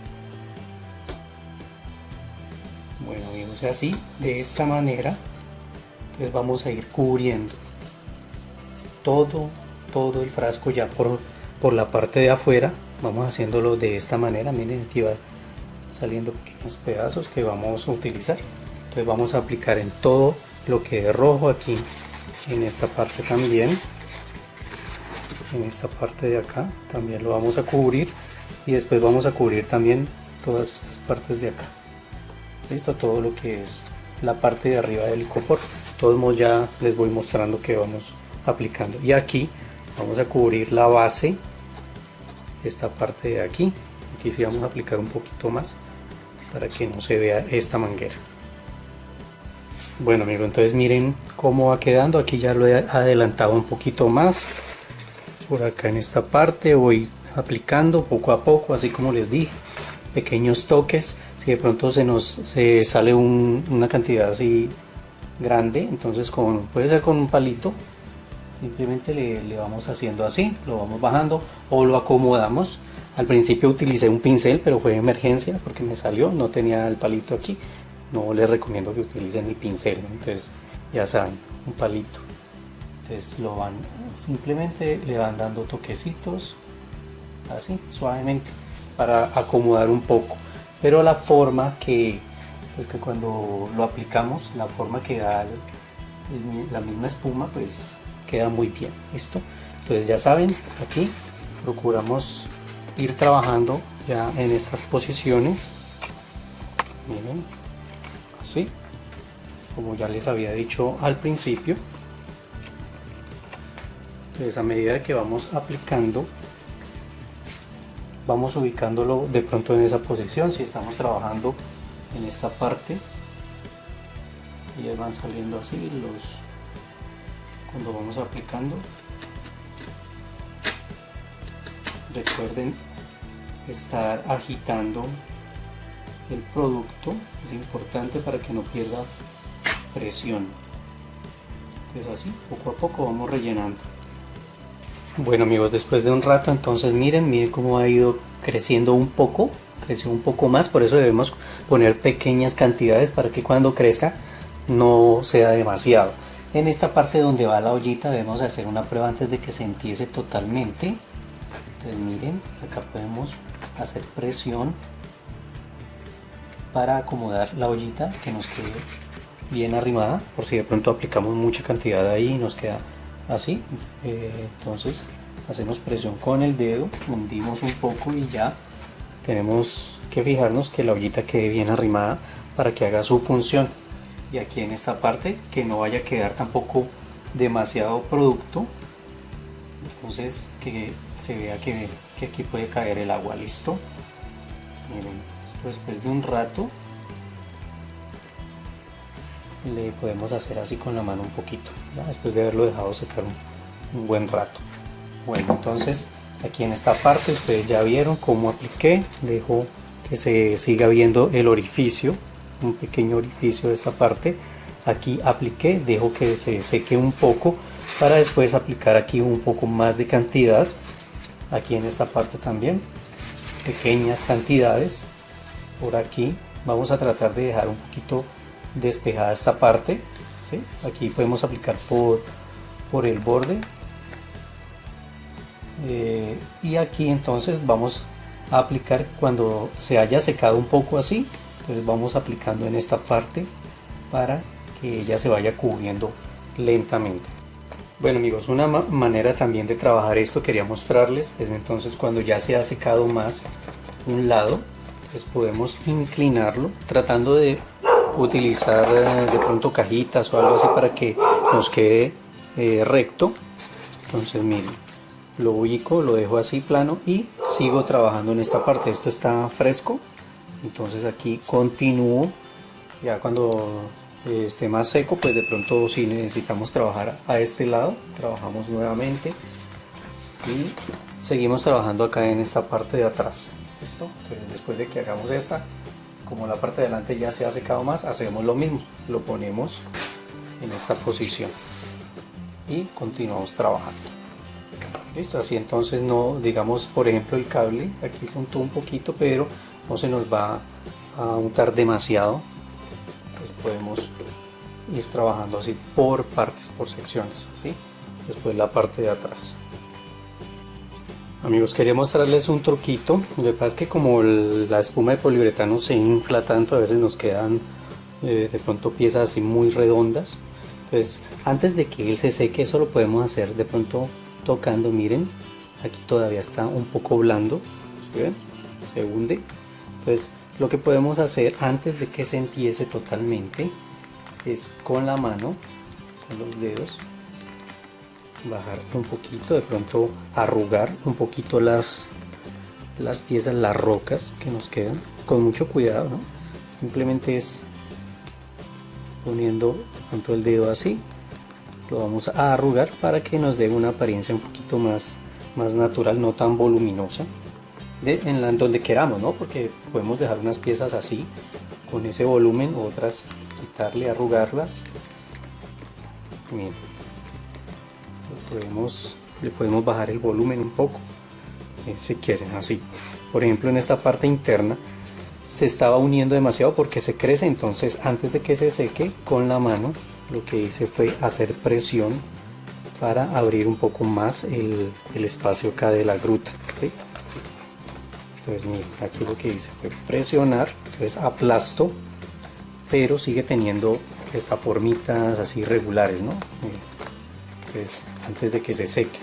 Bueno amigos, así de esta manera entonces vamos a ir cubriendo todo el frasco ya por la parte de afuera. Vamos haciéndolo de esta manera. Miren, aquí va saliendo pequeños pedazos que vamos a utilizar. Entonces vamos a aplicar en todo lo que es rojo, aquí en esta parte también, en esta parte de acá también lo vamos a cubrir y después vamos a cubrir también todas estas partes de acá. Listo, todo lo que es la parte de arriba del copor. De todos modos ya les voy mostrando que vamos aplicando, y aquí vamos a cubrir la base, esta parte de aquí. Aquí sí vamos a aplicar un poquito más para que no se vea esta manguera. Bueno amigos, entonces miren cómo va quedando. Aquí ya lo he adelantado un poquito más. Por acá en esta parte voy aplicando poco a poco, así como les dije, pequeños toques. Si de pronto se sale una cantidad así grande, entonces puede ser con un palito, simplemente le vamos haciendo así, lo vamos bajando o lo acomodamos. Al principio utilicé un pincel, pero fue de emergencia porque me salió, no tenía el palito aquí. No les recomiendo que utilicen el pincel, ¿no? Entonces ya saben, un palito. Entonces simplemente le van dando toquecitos así suavemente para acomodar un poco, pero la forma que cuando lo aplicamos, la forma que da la misma espuma, pues queda muy bien. Listo, entonces ya saben, aquí procuramos ir trabajando ya en estas posiciones. Miren, así como ya les había dicho al principio. Entonces a medida que vamos aplicando, vamos ubicándolo de pronto en esa posición. Si estamos trabajando en esta parte, y van saliendo así cuando vamos aplicando. Recuerden estar agitando el producto, es importante para que no pierda presión. Entonces así poco a poco vamos rellenando. Bueno amigos, después de un rato, entonces miren cómo ha ido creciendo un poco, creció un poco más. Por eso debemos poner pequeñas cantidades para que cuando crezca no sea demasiado. En esta parte donde va la ollita debemos hacer una prueba antes de que se empiece totalmente. Entonces miren, acá podemos hacer presión para acomodar la ollita, que nos quede bien arrimada, por si de pronto aplicamos mucha cantidad ahí y nos queda así. Entonces hacemos presión con el dedo, hundimos un poco y ya tenemos que fijarnos que la ollita quede bien arrimada para que haga su función. Y aquí en esta parte que no vaya a quedar tampoco demasiado producto, entonces que se vea que aquí puede caer el agua. Listo. Miren, esto después de un rato le podemos hacer así con la mano un poquito, ¿ya? Después de haberlo dejado secar un buen rato. Bueno, entonces aquí en esta parte ustedes ya vieron cómo apliqué. Dejo que se siga viendo el orificio, un pequeño orificio de esta parte. Aquí apliqué, dejo que se seque un poco para después aplicar aquí un poco más de cantidad. Aquí en esta parte también pequeñas cantidades. Por aquí vamos a tratar de dejar un poquito despejada esta parte, ¿sí? Aquí podemos aplicar por el borde, y aquí entonces vamos a aplicar cuando se haya secado un poco así. Entonces vamos aplicando en esta parte para que ella se vaya cubriendo lentamente. Bueno amigos, una manera también de trabajar esto quería mostrarles es entonces cuando ya se ha secado más un lado, pues podemos inclinarlo tratando de utilizar de pronto cajitas o algo así para que nos quede recto. Entonces miren, lo ubico, lo dejo así plano y sigo trabajando en esta parte. Esto está fresco, entonces aquí continúo. Ya cuando esté más seco, pues de pronto si necesitamos trabajar a este lado, trabajamos nuevamente y seguimos trabajando acá en esta parte de atrás. ¿Listo? Entonces después de que hagamos esta, como la parte de adelante ya se ha secado más, hacemos lo mismo, lo ponemos en esta posición y continuamos trabajando. Listo, así entonces no, digamos por ejemplo el cable aquí se untó un poquito, pero no se nos va a untar demasiado. Pues podemos ir trabajando así por partes, por secciones, ¿sí? Después la parte de atrás. Amigos, quería mostrarles un truquito. Lo que pasa es que como la espuma de poliuretano se infla tanto, a veces nos quedan de pronto piezas así muy redondas. Entonces antes de que él se seque, eso lo podemos hacer de pronto tocando. Miren, aquí todavía está un poco blando, ¿sí ven? Se hunde. Entonces lo que podemos hacer antes de que se entiese totalmente es con la mano, con los dedos, bajar un poquito, de pronto arrugar un poquito las piezas, las rocas que nos quedan, con mucho cuidado, ¿no? Simplemente es poniendo tanto el dedo así, lo vamos a arrugar para que nos dé una apariencia un poquito más natural, no tan voluminosa, en donde queramos, ¿no? Porque podemos dejar unas piezas así con ese volumen, otras quitarle, arrugarlas. Bien. Le podemos bajar el volumen un poco, si quieren, así. Por ejemplo, en esta parte interna se estaba uniendo demasiado porque se crece, entonces antes de que se seque, con la mano lo que hice fue hacer presión para abrir un poco más el espacio acá de la gruta, ¿sí? Entonces miren, aquí lo que hice fue presionar, entonces aplasto, pero sigue teniendo estas formitas así regulares, ¿no? Entonces antes de que se seque,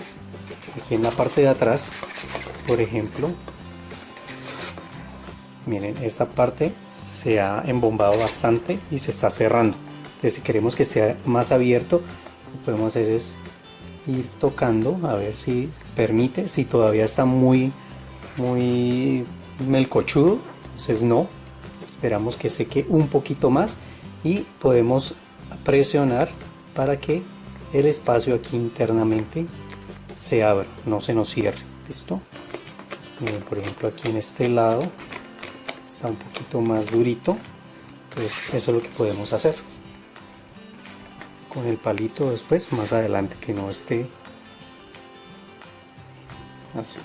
aquí en la parte de atrás, por ejemplo, miren, esta parte se ha embombado bastante y se está cerrando. Entonces si queremos que esté más abierto, lo que podemos hacer es ir tocando a ver si permite. Si todavía está muy melcochudo, entonces no, esperamos que seque un poquito más y podemos presionar para que el espacio aquí internamente se abra, no se nos cierre. ¿Listo? Miren, por ejemplo aquí en este lado está un poquito más durito, entonces eso es lo que podemos hacer con el palito después, más adelante, que no esté así.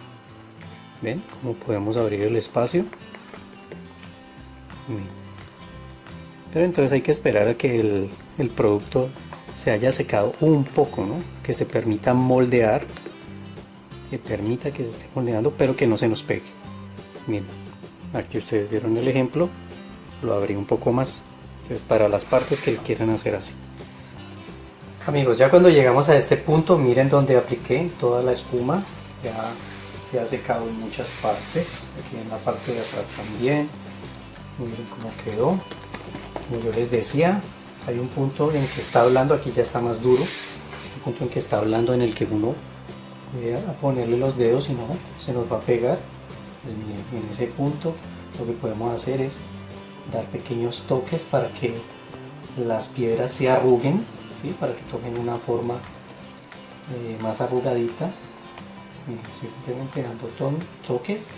¿Ven cómo podemos abrir el espacio? Pero entonces hay que esperar a que el producto se haya secado un poco, ¿no? Que se permita moldear, que permita que se esté moldeando, pero que no se nos pegue. Bien, aquí ustedes vieron el ejemplo, lo abrí un poco más. Entonces para las partes que quieran hacer así. Amigos, ya cuando llegamos a este punto, miren donde apliqué toda la espuma. Ya se ha secado en muchas partes. Aquí en la parte de atrás también. Miren cómo quedó. Como yo les decía, hay un punto en que está hablando, aquí ya está más duro. Un punto en que está hablando en el que uno voy a ponerle los dedos y no se nos va a pegar. Pues miren, en ese punto lo que podemos hacer es dar pequeños toques para que las piedras se arruguen, ¿sí? Para que tomen una forma más arrugadita. Miren, simplemente dando toques,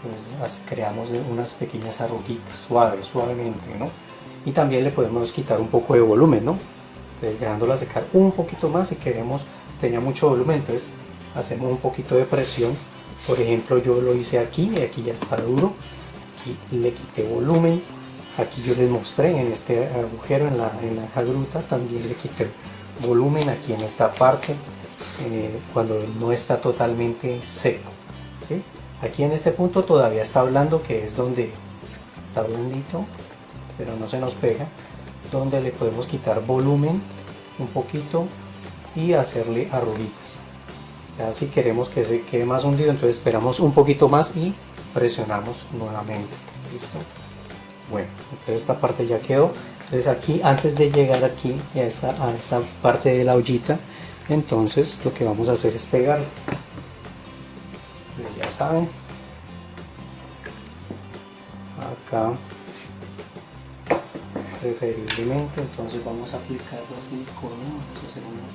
pues creamos unas pequeñas arruguitas suavemente, ¿no? Y también le podemos quitar un poco de volumen, ¿no? Entonces dejándola secar un poquito más, si queremos, tenía mucho volumen, entonces hacemos un poquito de presión. Por ejemplo, yo lo hice aquí y aquí ya está duro. Aquí le quité volumen. Aquí yo les mostré en este agujero, en la gruta, también le quité volumen aquí en esta parte, cuando no está totalmente seco, ¿sí? Aquí en este punto todavía está hablando, que es donde está blandito, pero no se nos pega, donde le podemos quitar volumen un poquito y hacerle arruguitas. Ya si queremos que se quede más hundido, entonces esperamos un poquito más y presionamos nuevamente. ¿Listo? Bueno, entonces esta parte ya quedó. Entonces aquí, antes de llegar aquí a esta parte de la ollita, entonces lo que vamos a hacer es pegarlo. Ya saben, acá preferiblemente, entonces vamos a aplicar la silicona. Vamos a hacer una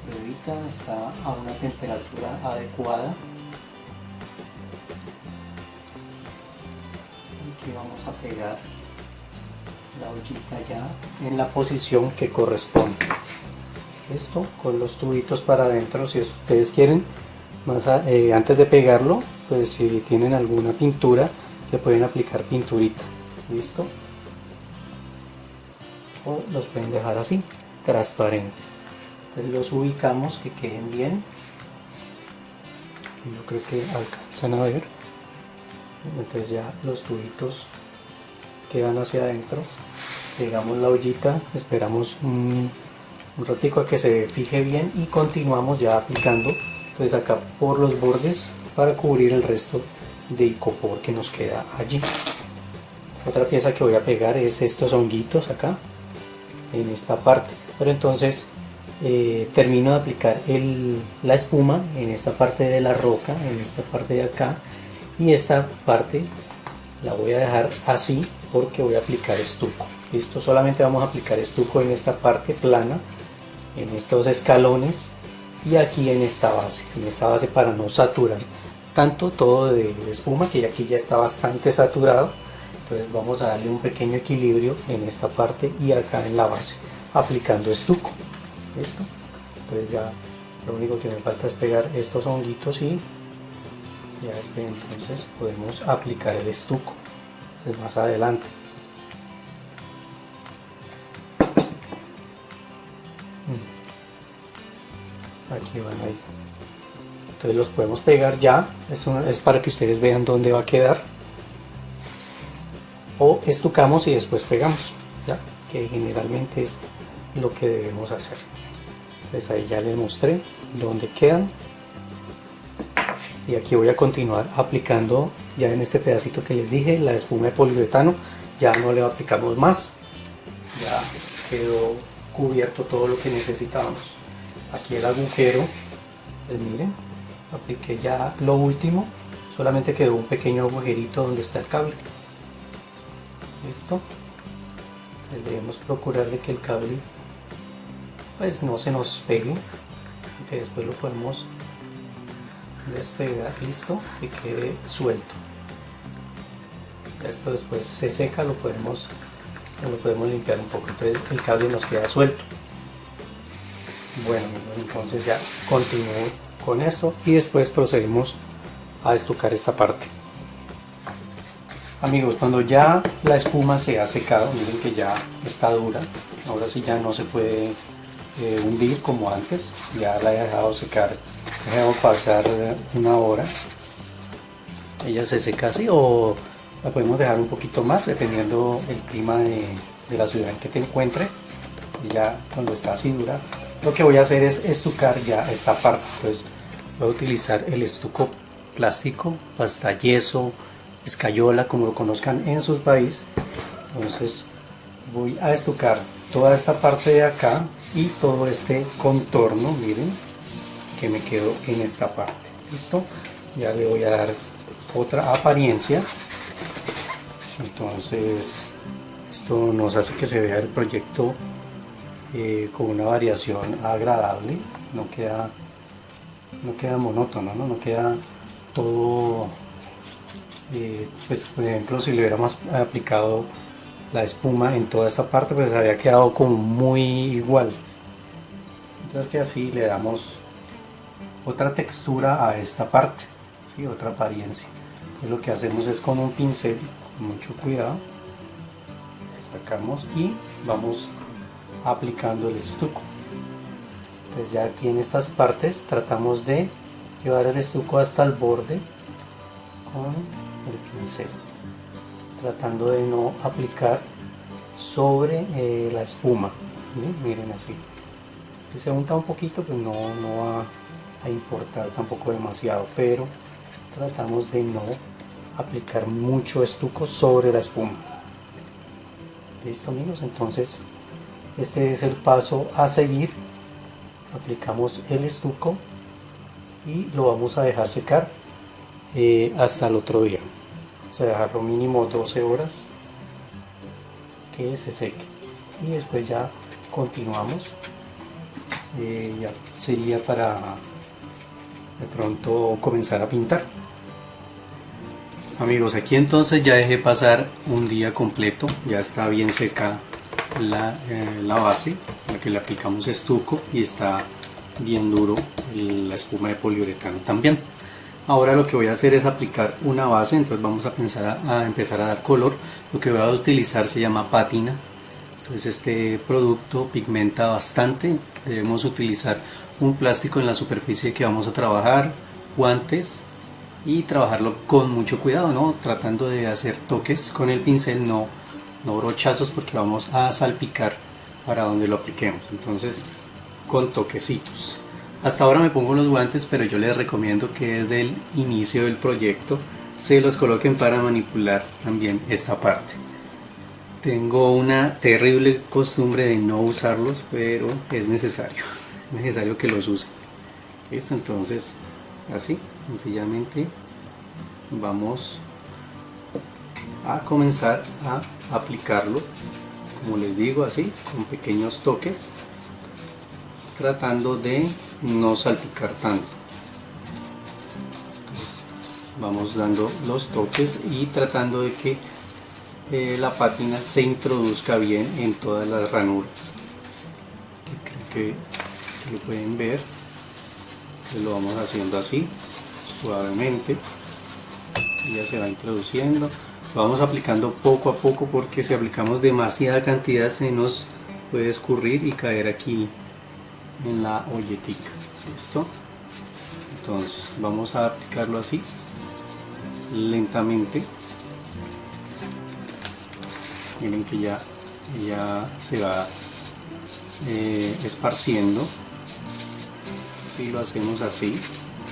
pruebita, está a una temperatura adecuada. Aquí vamos a pegar la ollita ya en la posición que corresponde. Esto con los tubitos para adentro. Si ustedes quieren, antes de pegarlo, pues si tienen alguna pintura, le pueden aplicar pinturita. ¿Listo? O los pueden dejar así, transparentes. Entonces los ubicamos que queden bien. Yo creo que alcanzan a ver. Entonces ya los tubitos quedan hacia adentro. Pegamos la ollita, esperamos un ratico a que se fije bien y continuamos ya aplicando. Entonces acá por los bordes para cubrir el resto de icopor que nos queda allí. Otra pieza que voy a pegar es estos honguitos acá en esta parte, pero entonces termino de aplicar la espuma en esta parte de la roca, en esta parte de acá, y esta parte la voy a dejar así porque voy a aplicar estuco. Listo, solamente vamos a aplicar estuco en esta parte plana, en estos escalones y aquí en esta base para no saturar tanto todo de espuma, que aquí ya está bastante saturado. Entonces vamos a darle un pequeño equilibrio en esta parte y acá en la base aplicando estuco. ¿Listo? Entonces ya lo único que me falta es pegar estos honguitos y ya después entonces podemos aplicar el estuco más adelante. Aquí van ahí. Entonces los podemos pegar ya. Esto es para que ustedes vean dónde va a quedar. O estucamos y después pegamos, ¿ya? Que generalmente es lo que debemos hacer. Entonces ahí ya les mostré dónde quedan. Y aquí voy a continuar aplicando ya en este pedacito que les dije la espuma de poliuretano. Ya no le aplicamos más, ya quedó cubierto todo lo que necesitábamos. Aquí el agujero, pues miren, apliqué ya lo último, solamente quedó un pequeño agujerito donde está el cable. Listo. Pues debemos procurar de que el cable pues no se nos pegue, que después lo podemos despegar. Listo, que quede suelto. Esto después se seca, lo podemos limpiar un poco, entonces el cable nos queda suelto. Bueno, entonces ya continúo con esto y después procedemos a estucar esta parte. Amigos, cuando ya la espuma se ha secado, miren que ya está dura, ahora sí ya no se puede hundir como antes, ya la he dejado secar, he dejado pasar una hora. Ella se seca así o la podemos dejar un poquito más dependiendo el clima de la ciudad en que te encuentres. Y ya cuando está así dura, lo que voy a hacer es estucar ya esta parte. Entonces voy a utilizar el estuco plástico, pasta yeso, escayola, como lo conozcan en sus países. Entonces voy a estucar toda esta parte de acá y todo este contorno, miren, que me quedó en esta parte. Listo, ya le voy a dar otra apariencia. Entonces esto nos hace que se vea el proyecto con una variación agradable, no queda monótono, no queda todo, pues por ejemplo si le hubiéramos aplicado la espuma en toda esta parte, pues habría quedado como muy igual. Entonces que así le damos otra textura a esta parte, ¿sí? Otra apariencia. Entonces lo que hacemos es con un pincel, con mucho cuidado, sacamos y vamos aplicando el estuco. Entonces ya aquí en estas partes tratamos de llevar el estuco hasta el borde con el pincel, tratando de no aplicar sobre la espuma. Miren así, si se unta un poquito pues no va a importar tampoco demasiado, pero tratamos de no aplicar mucho estuco sobre la espuma. Listo amigos, entonces este es el paso a seguir. Aplicamos el estuco y lo vamos a dejar secar hasta el otro día. Vamos a dejarlo mínimo 12 horas que se seque y después ya continuamos. Ya sería para de pronto comenzar a pintar. Amigos, aquí entonces ya dejé pasar un día completo, ya está bien seca la base, a la que le aplicamos estuco, y está bien duro la espuma de poliuretano también. Ahora lo que voy a hacer es aplicar una base, entonces vamos a empezar a dar color. Lo que voy a utilizar se llama pátina. Entonces este producto pigmenta bastante. Debemos utilizar un plástico en la superficie que vamos a trabajar, guantes, y trabajarlo con mucho cuidado, ¿no? Tratando de hacer toques con el pincel, no brochazos, porque vamos a salpicar para donde lo apliquemos. Entonces con toquecitos. Hasta ahora me pongo los guantes, pero yo les recomiendo que desde el inicio del proyecto se los coloquen para manipular también esta parte. Tengo una terrible costumbre de no usarlos, pero es necesario que los usen. ¿Listo? Entonces así sencillamente vamos a comenzar a aplicarlo, como les digo, así con pequeños toques, tratando de no salpicar tanto. Entonces, vamos dando los toques y tratando de que la pátina se introduzca bien en todas las ranuras. Creo que lo pueden ver. Entonces lo vamos haciendo así, suavemente, y ya se va introduciendo. Lo vamos aplicando poco a poco, porque si aplicamos demasiada cantidad se nos puede escurrir y caer aquí en la olletica. ¿Listo? Entonces vamos a aplicarlo así, lentamente. Miren que ya se va esparciendo. Si lo hacemos así,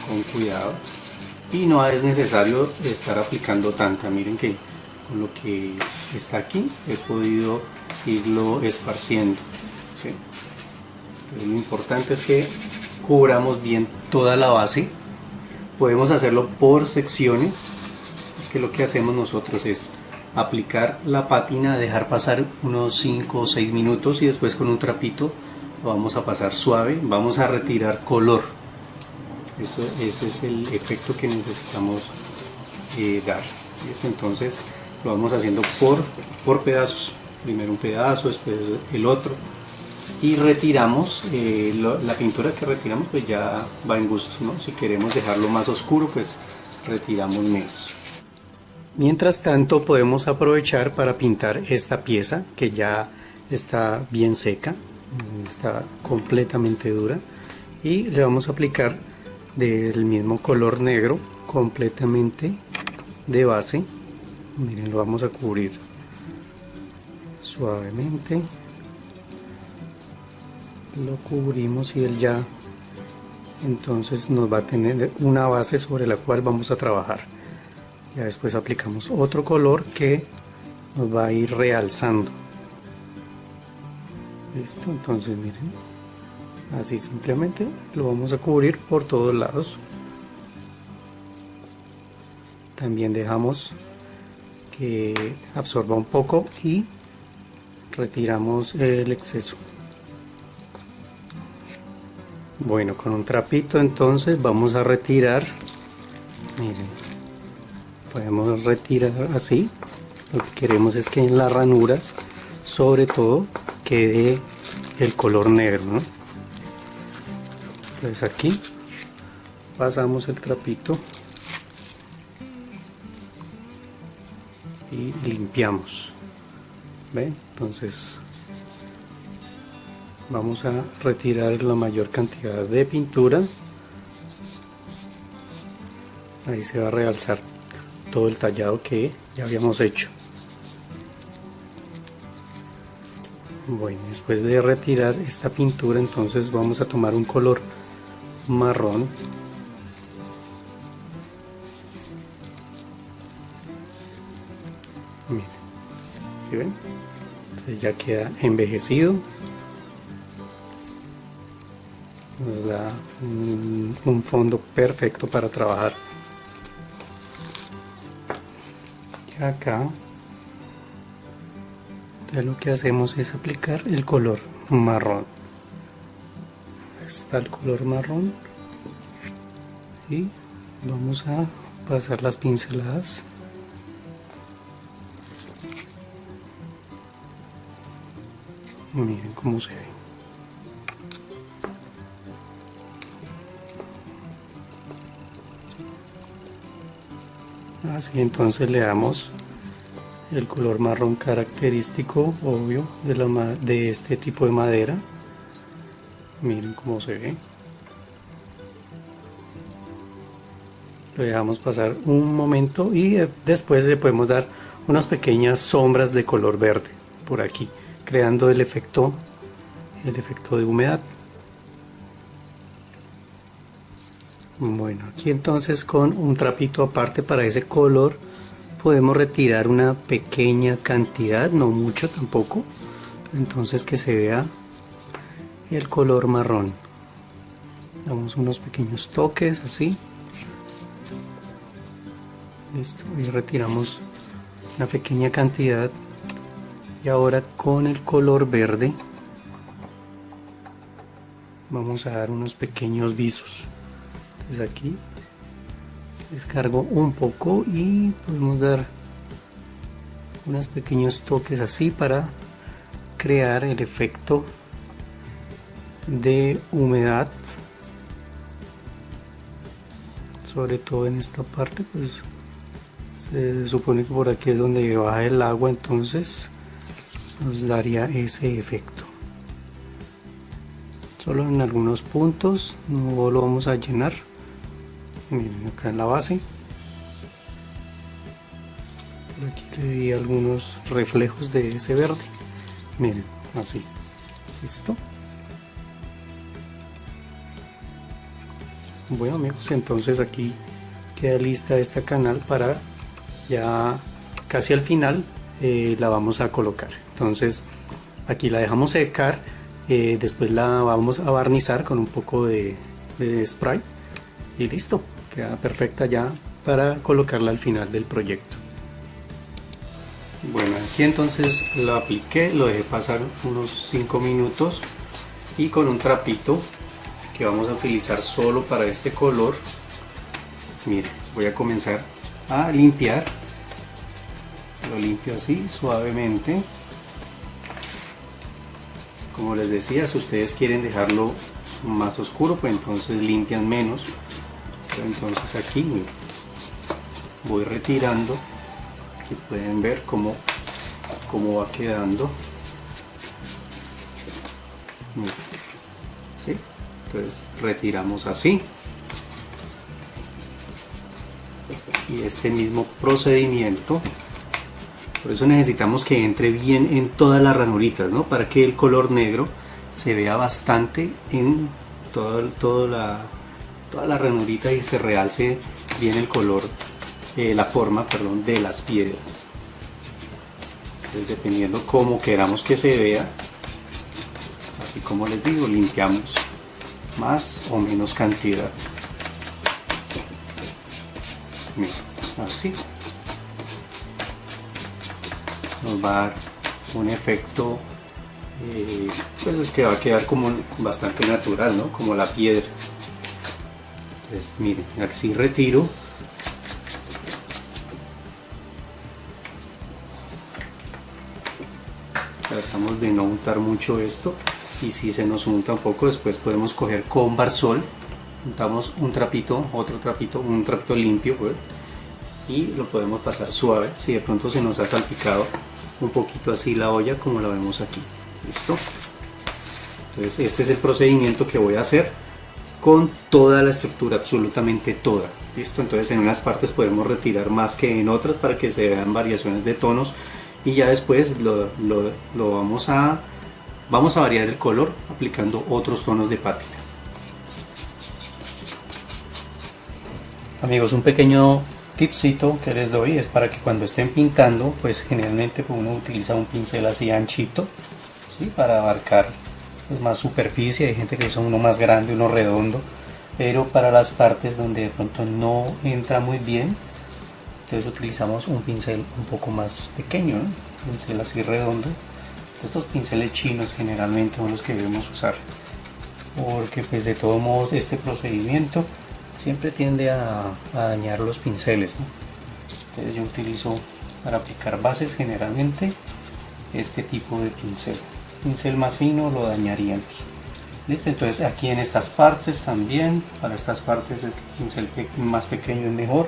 con cuidado, y no es necesario estar aplicando tanta. Miren que con lo que está aquí he podido irlo esparciendo, ¿sí? Lo importante es que cubramos bien toda la base. Podemos hacerlo por secciones, que lo que hacemos nosotros es aplicar la pátina, dejar pasar unos 5 o 6 minutos, y después con un trapito lo vamos a pasar suave, vamos a retirar color. Ese es el efecto que necesitamos dar. ¿Listo? Entonces lo vamos haciendo por pedazos, primero un pedazo, después el otro, y retiramos la pintura que retiramos, pues ya va en gusto, ¿no? Si queremos dejarlo más oscuro, pues retiramos menos. Mientras tanto podemos aprovechar para pintar esta pieza, que ya está bien seca, está completamente dura, y le vamos a aplicar del mismo color negro completamente de base. Miren, lo vamos a cubrir suavemente lo cubrimos y él ya entonces nos va a tener una base sobre la cual vamos a trabajar. Ya después aplicamos otro color que nos va a ir realzando. Listo, entonces miren, así simplemente lo vamos a cubrir por todos lados. También dejamos que absorba un poco y retiramos el exceso. Bueno, con un trapito entonces vamos a retirar, miren, podemos retirar así. Lo que queremos es que en las ranuras sobre todo quede el color negro, ¿no? Entonces aquí pasamos el trapito y limpiamos. ¿Ven? Entonces vamos a retirar la mayor cantidad de pintura. Ahí se va a realzar todo el tallado que ya habíamos hecho. Bueno, después de retirar esta pintura, entonces vamos a tomar un color marrón. Miren, ¿sí ven? Entonces ya queda envejecido. Nos da un fondo perfecto para trabajar. Y acá entonces lo que hacemos es aplicar el color marrón. Está el color marrón y vamos a pasar las pinceladas. Miren cómo se ve. Así entonces le damos el color marrón característico, obvio, de este tipo de madera. Miren cómo se ve. Lo dejamos pasar un momento y después le podemos dar unas pequeñas sombras de color verde por aquí, creando el efecto de humedad. Bueno, aquí entonces con un trapito aparte para ese color podemos retirar una pequeña cantidad, no mucho tampoco, entonces que se vea el color marrón. Damos unos pequeños toques así. Listo, y retiramos una pequeña cantidad. Y ahora con el color verde vamos a dar unos pequeños visos. Entonces aquí descargo un poco y podemos dar unos pequeños toques así para crear el efecto de humedad, sobre todo en esta parte. Pues se supone que por aquí es donde baja el agua, entonces nos daría ese efecto. Solo en algunos puntos, no lo vamos a llenar. Miren, acá en la base, por aquí le di algunos reflejos de ese verde. Miren, así. Listo. Bueno amigos, entonces aquí queda lista esta canal para ya casi al final la vamos a colocar. Entonces aquí la dejamos secar, después la vamos a barnizar con un poco de spray y listo, queda perfecta ya para colocarla al final del proyecto. Bueno, aquí entonces lo apliqué, lo dejé pasar unos 5 minutos y con un trapito que vamos a utilizar solo para este color, miren, voy a comenzar a limpiar. Lo limpio así suavemente. Como les decía, si ustedes quieren dejarlo más oscuro, pues entonces limpian menos. Pero entonces aquí miren, voy retirando. Aquí pueden ver cómo va quedando. Miren, ¿sí? Entonces retiramos así. Y este mismo procedimiento Por eso necesitamos que entre bien en todas las ranuritas, ¿no? Para que el color negro se vea bastante en toda la ranurita y se realce bien el color, la forma, perdón, de las piedras. Entonces, dependiendo cómo queramos que se vea, así como les digo, limpiamos más o menos cantidad. Mira, así nos va a dar un efecto, pues es que va a quedar como bastante natural, ¿no? Como la piedra. Entonces miren, así retiro. Tratamos de no untar mucho esto, y si se nos unta un poco, después podemos coger con Barsol, untamos un trapito, otro trapito, un trapito limpio, pues, y lo podemos pasar suave si de pronto se nos ha salpicado un poquito así la olla, como la vemos aquí. ¿Listo? Entonces este es el procedimiento que voy a hacer con toda la estructura, absolutamente toda. ¿Listo? Entonces en unas partes podemos retirar más que en otras para que se vean variaciones de tonos, y ya después lo vamos a variar el color aplicando otros tonos de pátina. Amigos, un pequeño tipcito que les doy es para que cuando estén pintando, pues generalmente uno utiliza un pincel así anchito, ¿sí? Para abarcar pues más superficie. Hay gente que usa uno más grande, uno redondo, pero para las partes donde de pronto no entra muy bien, entonces utilizamos un pincel un poco más pequeño, ¿no? Un pincel así redondo. Estos pinceles chinos generalmente son los que debemos usar, porque pues de todos modos este procedimiento siempre tiende a dañar los pinceles, ¿no? Entonces yo utilizo para aplicar bases generalmente este tipo de pincel. Pincel más fino lo dañaríamos. ¿Listo? Entonces aquí en estas partes también, para estas partes el pincel más pequeño es mejor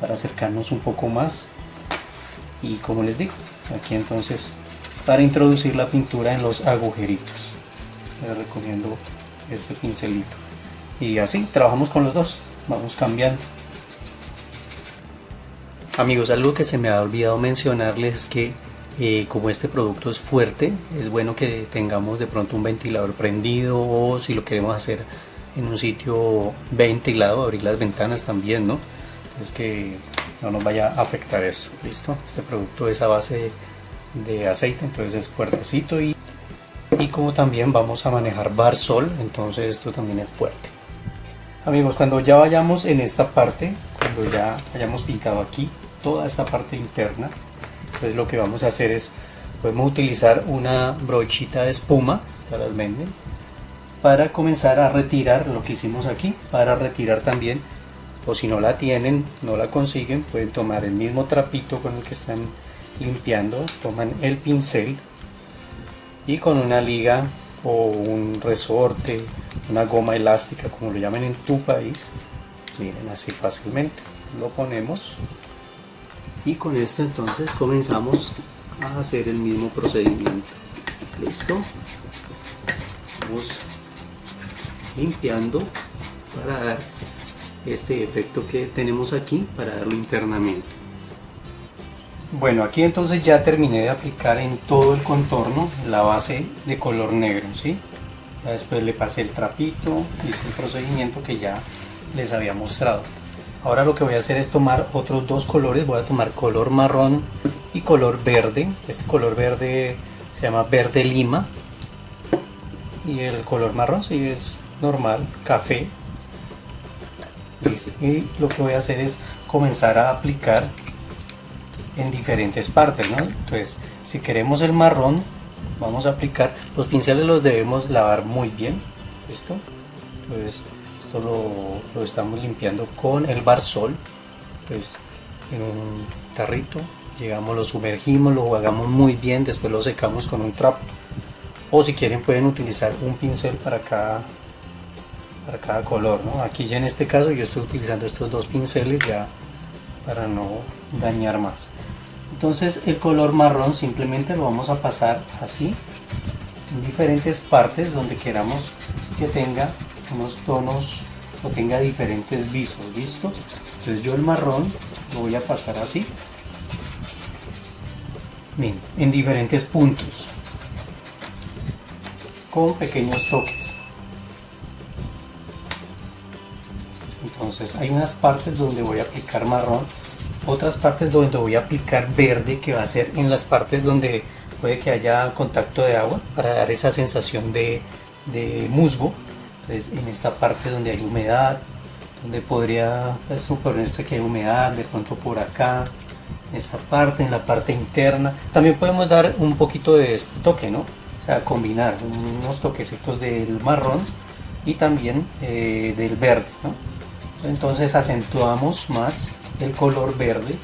para acercarnos un poco más. Y como les digo, aquí entonces para introducir la pintura en los agujeritos, les recomiendo este pincelito. Y así trabajamos con los dos, vamos cambiando. Amigos, algo que se me ha olvidado mencionarles es que como este producto es fuerte, es bueno que tengamos de pronto un ventilador prendido, o si lo queremos hacer en un sitio ventilado, abrir las ventanas también, ¿no? Entonces que no nos vaya a afectar eso. ¿Listo? Este producto es a base de aceite, entonces es fuertecito, y como también vamos a manejar Barsol, entonces esto también es fuerte. Amigos, cuando ya vayamos en esta parte, cuando ya hayamos pintado aquí toda esta parte interna, pues lo que vamos a hacer es, podemos utilizar una brochita de espuma, ya las venden, para comenzar a retirar lo que hicimos aquí, para retirar también, o si no la tienen, no la consiguen, pueden tomar el mismo trapito con el que están limpiando, toman el pincel y con una liga o un resorte, una goma elástica, como lo llaman en tu país, miren, así fácilmente lo ponemos, y con esto entonces comenzamos a hacer el mismo procedimiento. Listo, vamos limpiando para dar este efecto que tenemos aquí, para darlo internamente. Bueno, aquí entonces ya terminé de aplicar en todo el contorno la base de color negro, ¿sí? Ya después le pasé el trapito, hice el procedimiento que ya les había mostrado. Ahora lo que voy a hacer es tomar otros dos colores, voy a tomar color marrón y color verde. Este color verde se llama verde lima, y el color marrón sí es normal, café. Listo. Y lo que voy a hacer es comenzar a aplicar en diferentes partes, ¿no? Entonces, si queremos el marrón, vamos a aplicar, los pinceles los debemos lavar muy bien. ¿Listo? Entonces esto lo estamos limpiando con el Barsol. Entonces en un tarrito llegamos, lo sumergimos, lo jugamos muy bien, después lo secamos con un trapo, o si quieren pueden utilizar un pincel para cada color, ¿no? Aquí ya en este caso yo estoy utilizando estos dos pinceles ya para no dañar más. Entonces el color marrón simplemente lo vamos a pasar así en diferentes partes donde queramos que tenga unos tonos o tenga diferentes visos. ¿Listo? Entonces yo el marrón lo voy a pasar así Bien, en diferentes puntos con pequeños toques. Entonces hay unas partes donde voy a aplicar marrón, otras partes donde voy a aplicar verde, que va a ser en las partes donde puede que haya contacto de agua para dar esa sensación de musgo. Entonces en esta parte donde hay humedad, donde podría suponerse que hay humedad, de pronto por acá, en esta parte, en la parte interna, también podemos dar un poquito de este toque, ¿no? O sea, combinar unos toquecitos del marrón y también del verde, ¿no? Entonces acentuamos más el color verde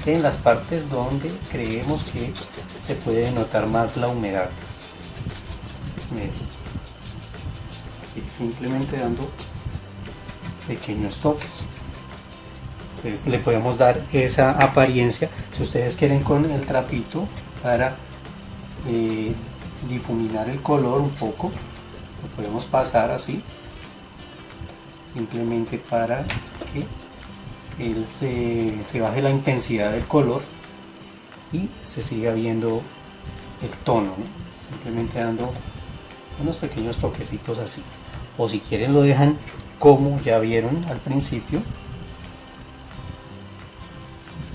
en las partes donde creemos que se puede notar más la humedad. Así, simplemente dando pequeños toques. Entonces le podemos dar esa apariencia, si ustedes quieren, con el trapito para difuminar el color un poco, lo podemos pasar así, simplemente para que él se baje la intensidad del color y se siga viendo el tono, ¿no? Simplemente dando unos pequeños toquecitos así, o si quieren lo dejan como ya vieron al principio.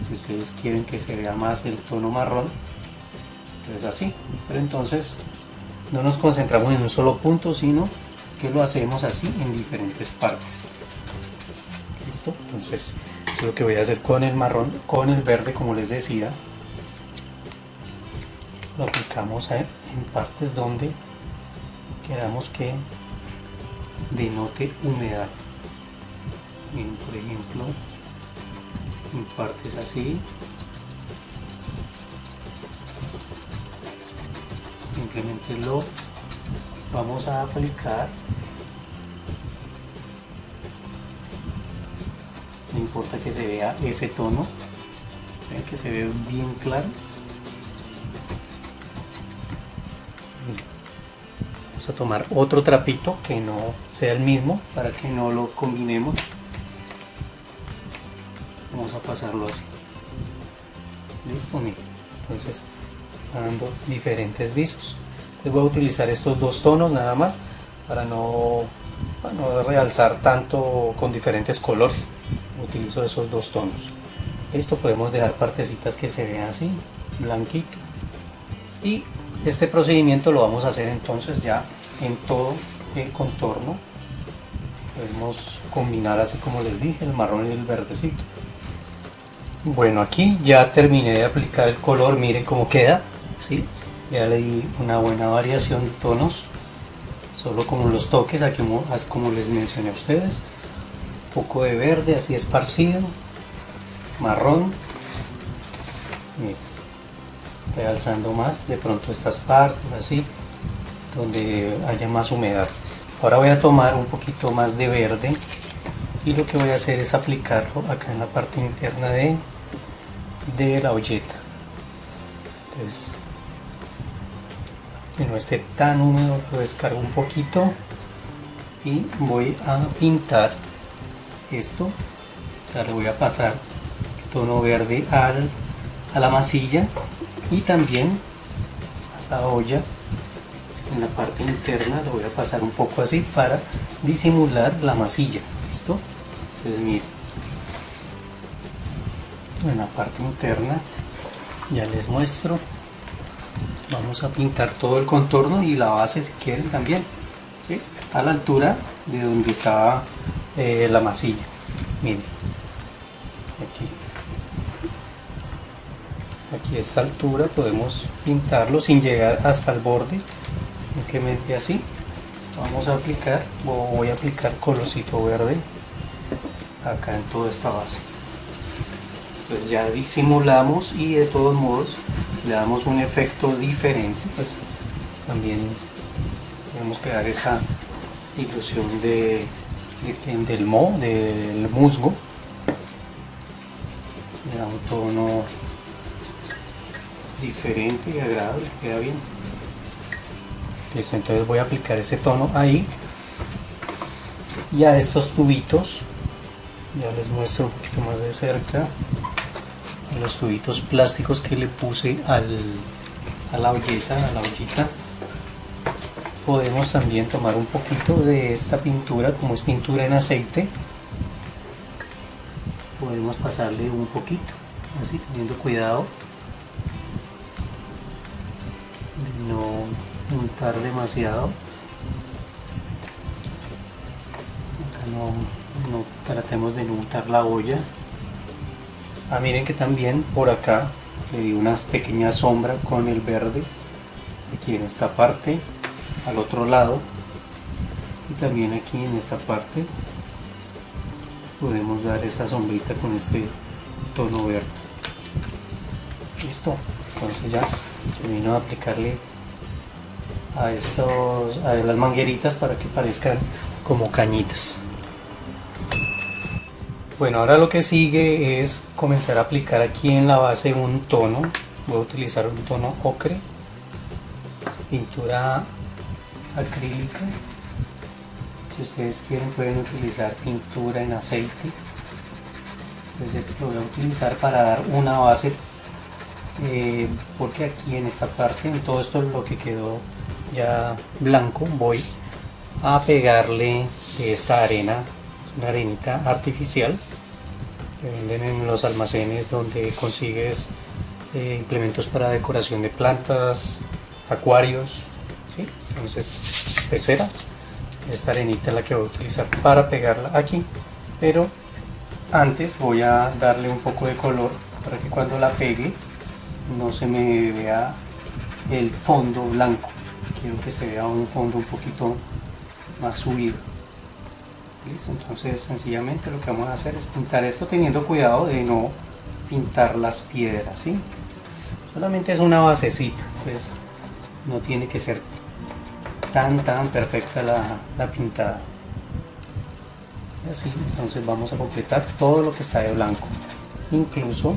Si ustedes quieren que se vea más el tono marrón, es así, pero entonces no nos concentramos en un solo punto, sino que lo hacemos así en diferentes partes. Listo, entonces eso es lo que voy a hacer con el marrón. Con el verde, como les decía, lo aplicamos en partes donde queramos que denote humedad. Bien, por ejemplo, en partes así, simplemente lo vamos a aplicar. No importa que se vea ese tono, ven que se ve bien claro. Vamos a tomar otro trapito que no sea el mismo para que no lo combinemos. Vamos a pasarlo así. Listo, miren. Entonces, dando diferentes visos. Entonces voy a utilizar estos dos tonos nada más para no realzar tanto con diferentes colores. Utilizo esos dos tonos. Esto podemos dejar partecitas que se vean así, blanquito. Y este procedimiento lo vamos a hacer entonces ya en todo el contorno. Podemos combinar, así como les dije, el marrón y el verdecito. Bueno, aquí ya terminé de aplicar el color, miren cómo queda, ¿sí? Ya le di una buena variación de tonos, solo como los toques, aquí como les mencioné a ustedes. Un poco de verde así esparcido, marrón, miren, estoy alzando más de pronto estas partes así, donde haya más humedad. Ahora voy a tomar un poquito más de verde y lo que voy a hacer es aplicarlo acá en la parte interna de la olleta. Entonces, que no esté tan húmedo, lo descargo un poquito y voy a pintar esto. O sea, le voy a pasar tono verde a la masilla y también a la olla. En la parte interna lo voy a pasar un poco así para disimular la masilla. ¿Listo? Entonces miren, en la parte interna ya les muestro. Vamos a pintar todo el contorno y la base, si quieren, también, ¿sí? A la altura de donde estaba la masilla. Miren, aquí a esta altura podemos pintarlo sin llegar hasta el borde, simplemente así. Vamos a aplicar, voy a aplicar colorcito verde acá en toda esta base. Pues ya disimulamos y de todos modos le damos un efecto diferente, pues también tenemos que dar esa ilusión del musgo. Le da un tono diferente y agradable, queda bien. Listo, entonces voy a aplicar ese tono ahí y a estos tubitos ya les muestro un poquito más de cerca. los tubitos plásticos que le puse a la ollita. Podemos también tomar un poquito de esta pintura, como es pintura en aceite, podemos pasarle un poquito, así teniendo cuidado de no untar demasiado. Acá no tratemos de no untar la olla. Miren que también por acá le di una pequeña sombra con el verde aquí en esta parte, al otro lado, y también aquí en esta parte podemos dar esa sombrita con este tono verde. Listo, entonces ya termino de aplicarle a las mangueritas para que parezcan como cañitas. Bueno, ahora lo que sigue es comenzar a aplicar aquí en la base un tono. Voy a utilizar un tono ocre, pintura acrílica. Si ustedes quieren pueden utilizar pintura en aceite. Entonces esto lo voy a utilizar para dar una base, porque aquí en esta parte, en todo esto lo que quedó ya blanco, voy a pegarle esta arena. Una arenita artificial que venden en los almacenes donde consigues implementos para decoración de plantas, acuarios, ¿sí? Entonces peceras. Esta arenita es la que voy a utilizar para pegarla aquí, pero antes voy a darle un poco de color para que cuando la pegue no se me vea el fondo blanco. Quiero que se vea un fondo un poquito más subido. Listo, entonces sencillamente lo que vamos a hacer es pintar esto teniendo cuidado de no pintar las piedras, ¿sí? Solamente es una basecita, pues no tiene que ser tan perfecta la pintada. Y así, entonces vamos a completar todo lo que está de blanco, incluso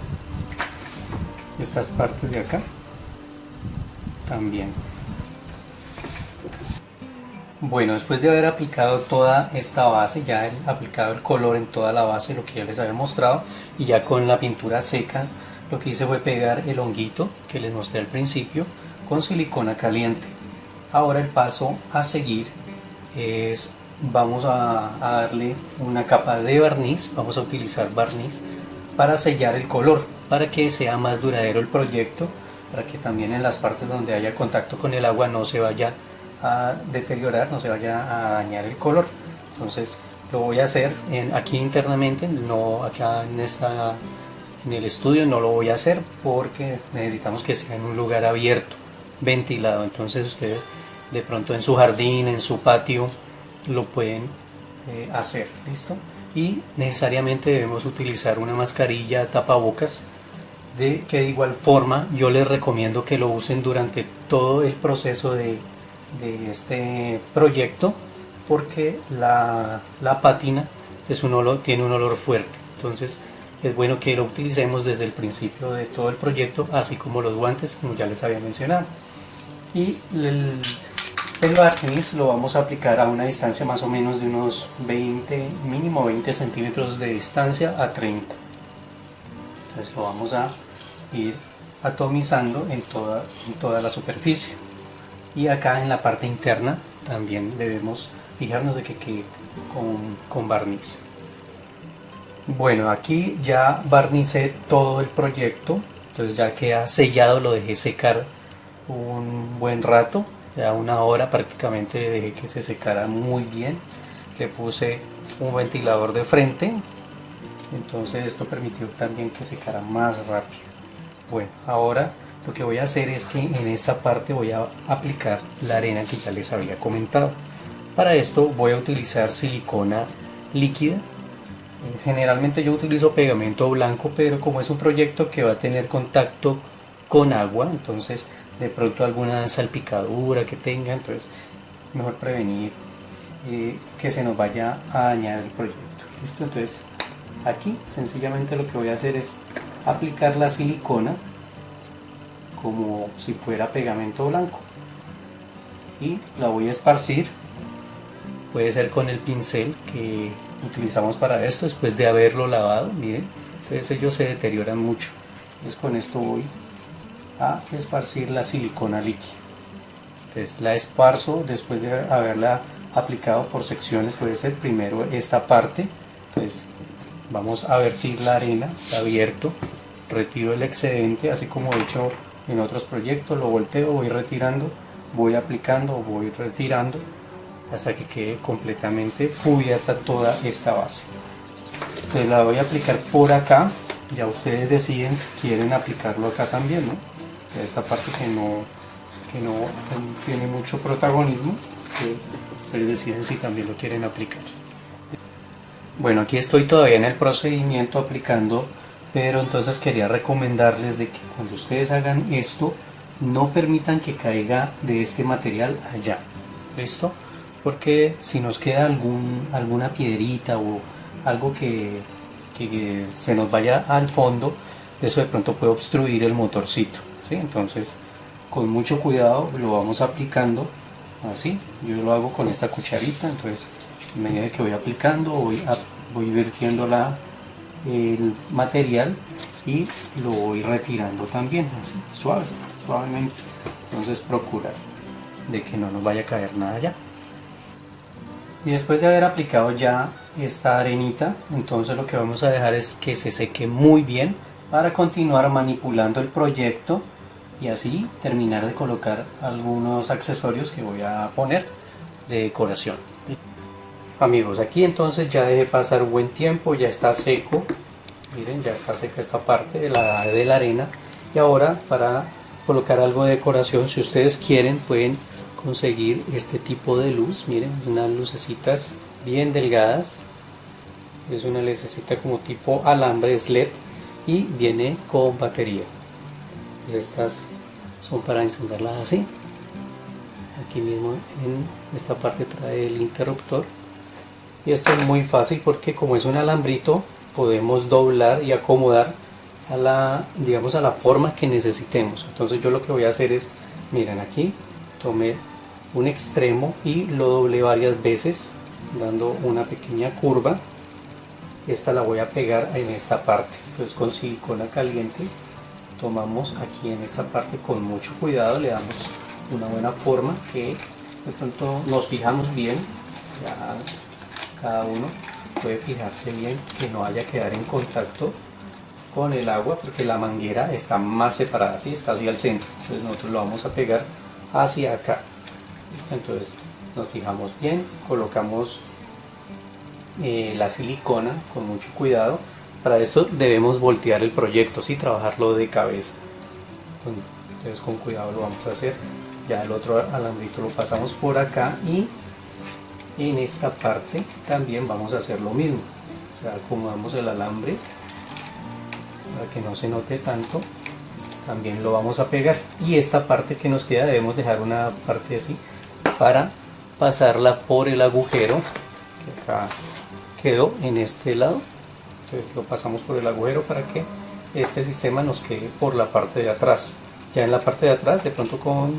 estas partes de acá también. Bueno, después de haber aplicado toda esta base, ya he aplicado el color en toda la base, lo que ya les había mostrado, y ya con la pintura seca, lo que hice fue pegar el honguito que les mostré al principio con silicona caliente. Ahora el paso a seguir es, vamos a darle una capa de barniz, vamos a utilizar barniz para sellar el color, para que sea más duradero el proyecto, para que también en las partes donde haya contacto con el agua no se vaya a deteriorar, no se vaya a dañar el color. Entonces lo voy a hacer aquí internamente, no acá en el estudio no lo voy a hacer porque necesitamos que sea en un lugar abierto, ventilado. Entonces ustedes de pronto en su jardín, en su patio lo pueden hacer. Listo, y necesariamente debemos utilizar una mascarilla tapabocas, que de igual forma yo les recomiendo que lo usen durante todo el proceso de este proyecto, porque la pátina tiene un olor fuerte. Entonces es bueno que lo utilicemos desde el principio de todo el proyecto, así como los guantes, como ya les había mencionado. Y el barniz lo vamos a aplicar a una distancia más o menos de unos mínimo 20 centímetros de distancia a 30. Entonces lo vamos a ir atomizando en toda la superficie. Y acá en la parte interna también debemos fijarnos de que quede con barniz. Bueno, aquí ya barnicé todo el proyecto, entonces ya queda sellado, lo dejé secar un buen rato, ya una hora prácticamente, le dejé que se secara muy bien. Le puse un ventilador de frente, entonces esto permitió también que secara más rápido. Bueno, ahora lo que voy a hacer es que en esta parte voy a aplicar la arena que ya les había comentado. Para esto voy a utilizar silicona líquida. Generalmente yo utilizo pegamento blanco, pero como es un proyecto que va a tener contacto con agua, entonces de pronto alguna salpicadura que tenga, entonces mejor prevenir que se nos vaya a dañar el proyecto. ¿Listo? Entonces aquí sencillamente lo que voy a hacer es aplicar la silicona como si fuera pegamento blanco y la voy a esparcir. Puede ser con el pincel que utilizamos para esto después de haberlo lavado. Miren, entonces ellos se deterioran mucho Entonces con esto voy a esparcir la silicona líquida. Entonces la esparzo después de haberla aplicado por secciones. Puede ser primero esta parte. Entonces vamos a vertir la arena, la vierto, retiro el excedente, así como he hecho en otros proyectos. Lo volteo, voy retirando, voy aplicando, voy retirando hasta que quede completamente cubierta toda esta base. Entonces la voy a aplicar por acá. Ya ustedes deciden si quieren aplicarlo acá también, ¿no? Esta parte que no tiene mucho protagonismo, pues ustedes deciden si también lo quieren aplicar. Bueno, aquí estoy todavía en el procedimiento aplicando, pero entonces quería recomendarles de que cuando ustedes hagan esto, no permitan que caiga de este material allá, ¿listo? Porque si nos queda alguna piedrita o algo que se nos vaya al fondo, eso de pronto puede obstruir el motorcito, ¿sí? Entonces con mucho cuidado lo vamos aplicando así. Yo lo hago con esta cucharita, entonces a medida que voy aplicando voy vertiendo el material y lo voy retirando también, así suavemente. Entonces procurar de que no nos vaya a caer nada allá. Y después de haber aplicado ya esta arenita, entonces lo que vamos a dejar es que se seque muy bien para continuar manipulando el proyecto y así terminar de colocar algunos accesorios que voy a poner de decoración. Amigos, aquí entonces ya dejé pasar un buen tiempo, ya está seco. Miren, ya está seca esta parte de la arena. Y ahora, para colocar algo de decoración, si ustedes quieren pueden conseguir este tipo de luz. Miren, unas lucecitas bien delgadas. Es una lucecita como tipo alambre LED y viene con batería. Pues estas son para encenderlas así. Aquí mismo en esta parte trae el interruptor. Y esto es muy fácil porque como es un alambrito, podemos doblar y acomodar a la forma que necesitemos. Entonces yo lo que voy a hacer es, miren, aquí tomé un extremo y lo doblé varias veces dando una pequeña curva. Esta la voy a pegar en esta parte. Entonces con silicona caliente tomamos aquí en esta parte con mucho cuidado, le damos una buena forma que de pronto nos fijamos bien. Ya cada uno puede fijarse bien que no vaya a quedar en contacto con el agua, porque la manguera está más separada, ¿sí? Está hacia el centro. Entonces nosotros lo vamos a pegar hacia acá. ¿Listo? Entonces nos fijamos bien, colocamos la silicona con mucho cuidado. Para esto debemos voltear el proyecto, ¿sí? Trabajarlo de cabeza. Entonces con cuidado lo vamos a hacer. Ya el otro alambrito lo pasamos por acá y en esta parte también vamos a hacer lo mismo. O sea, acomodamos el alambre para que no se note tanto. También lo vamos a pegar y esta parte que nos queda debemos dejar una parte así para pasarla por el agujero que acá quedó en este lado. Entonces lo pasamos por el agujero para que este sistema nos quede por la parte de atrás. Ya en la parte de atrás, de pronto con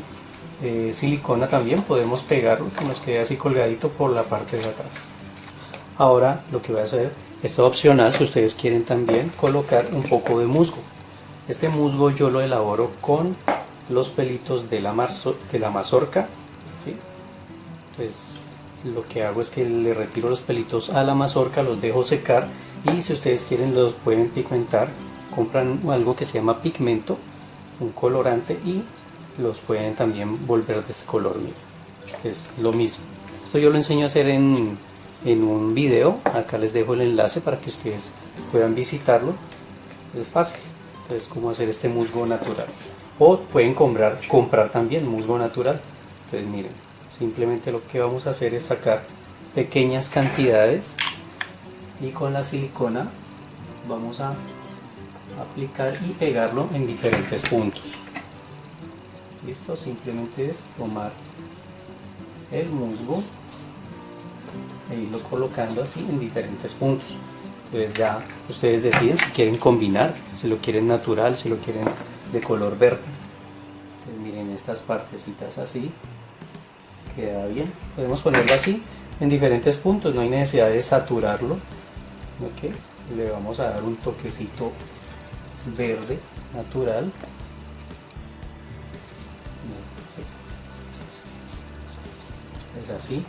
silicona también podemos pegarlo que nos quede así colgadito por la parte de atrás. Ahora lo que voy a hacer, esto es opcional, si ustedes quieren también colocar un poco de musgo. Este musgo yo lo elaboro con los pelitos de la mazorca, ¿sí? Entonces lo que hago es que le retiro los pelitos a la mazorca, los dejo secar y si ustedes quieren los pueden pigmentar. Compran algo que se llama pigmento, un colorante, y los pueden también volver de este color. Miren, es lo mismo. Esto yo lo enseño a hacer en un video. Acá les dejo el enlace para que ustedes puedan visitarlo. Es fácil. Entonces, cómo hacer este musgo natural. O pueden comprar también musgo natural. Entonces miren, simplemente lo que vamos a hacer es sacar pequeñas cantidades y con la silicona vamos a aplicar y pegarlo en diferentes puntos. Listo, simplemente es tomar el musgo e irlo colocando así en diferentes puntos. Entonces ya ustedes deciden si quieren combinar, si lo quieren natural, si lo quieren de color verde. Entonces miren, estas partecitas así queda bien. Podemos ponerlo así en diferentes puntos, no hay necesidad de saturarlo. ¿Okay? Le vamos a dar un toquecito verde natural. Es así.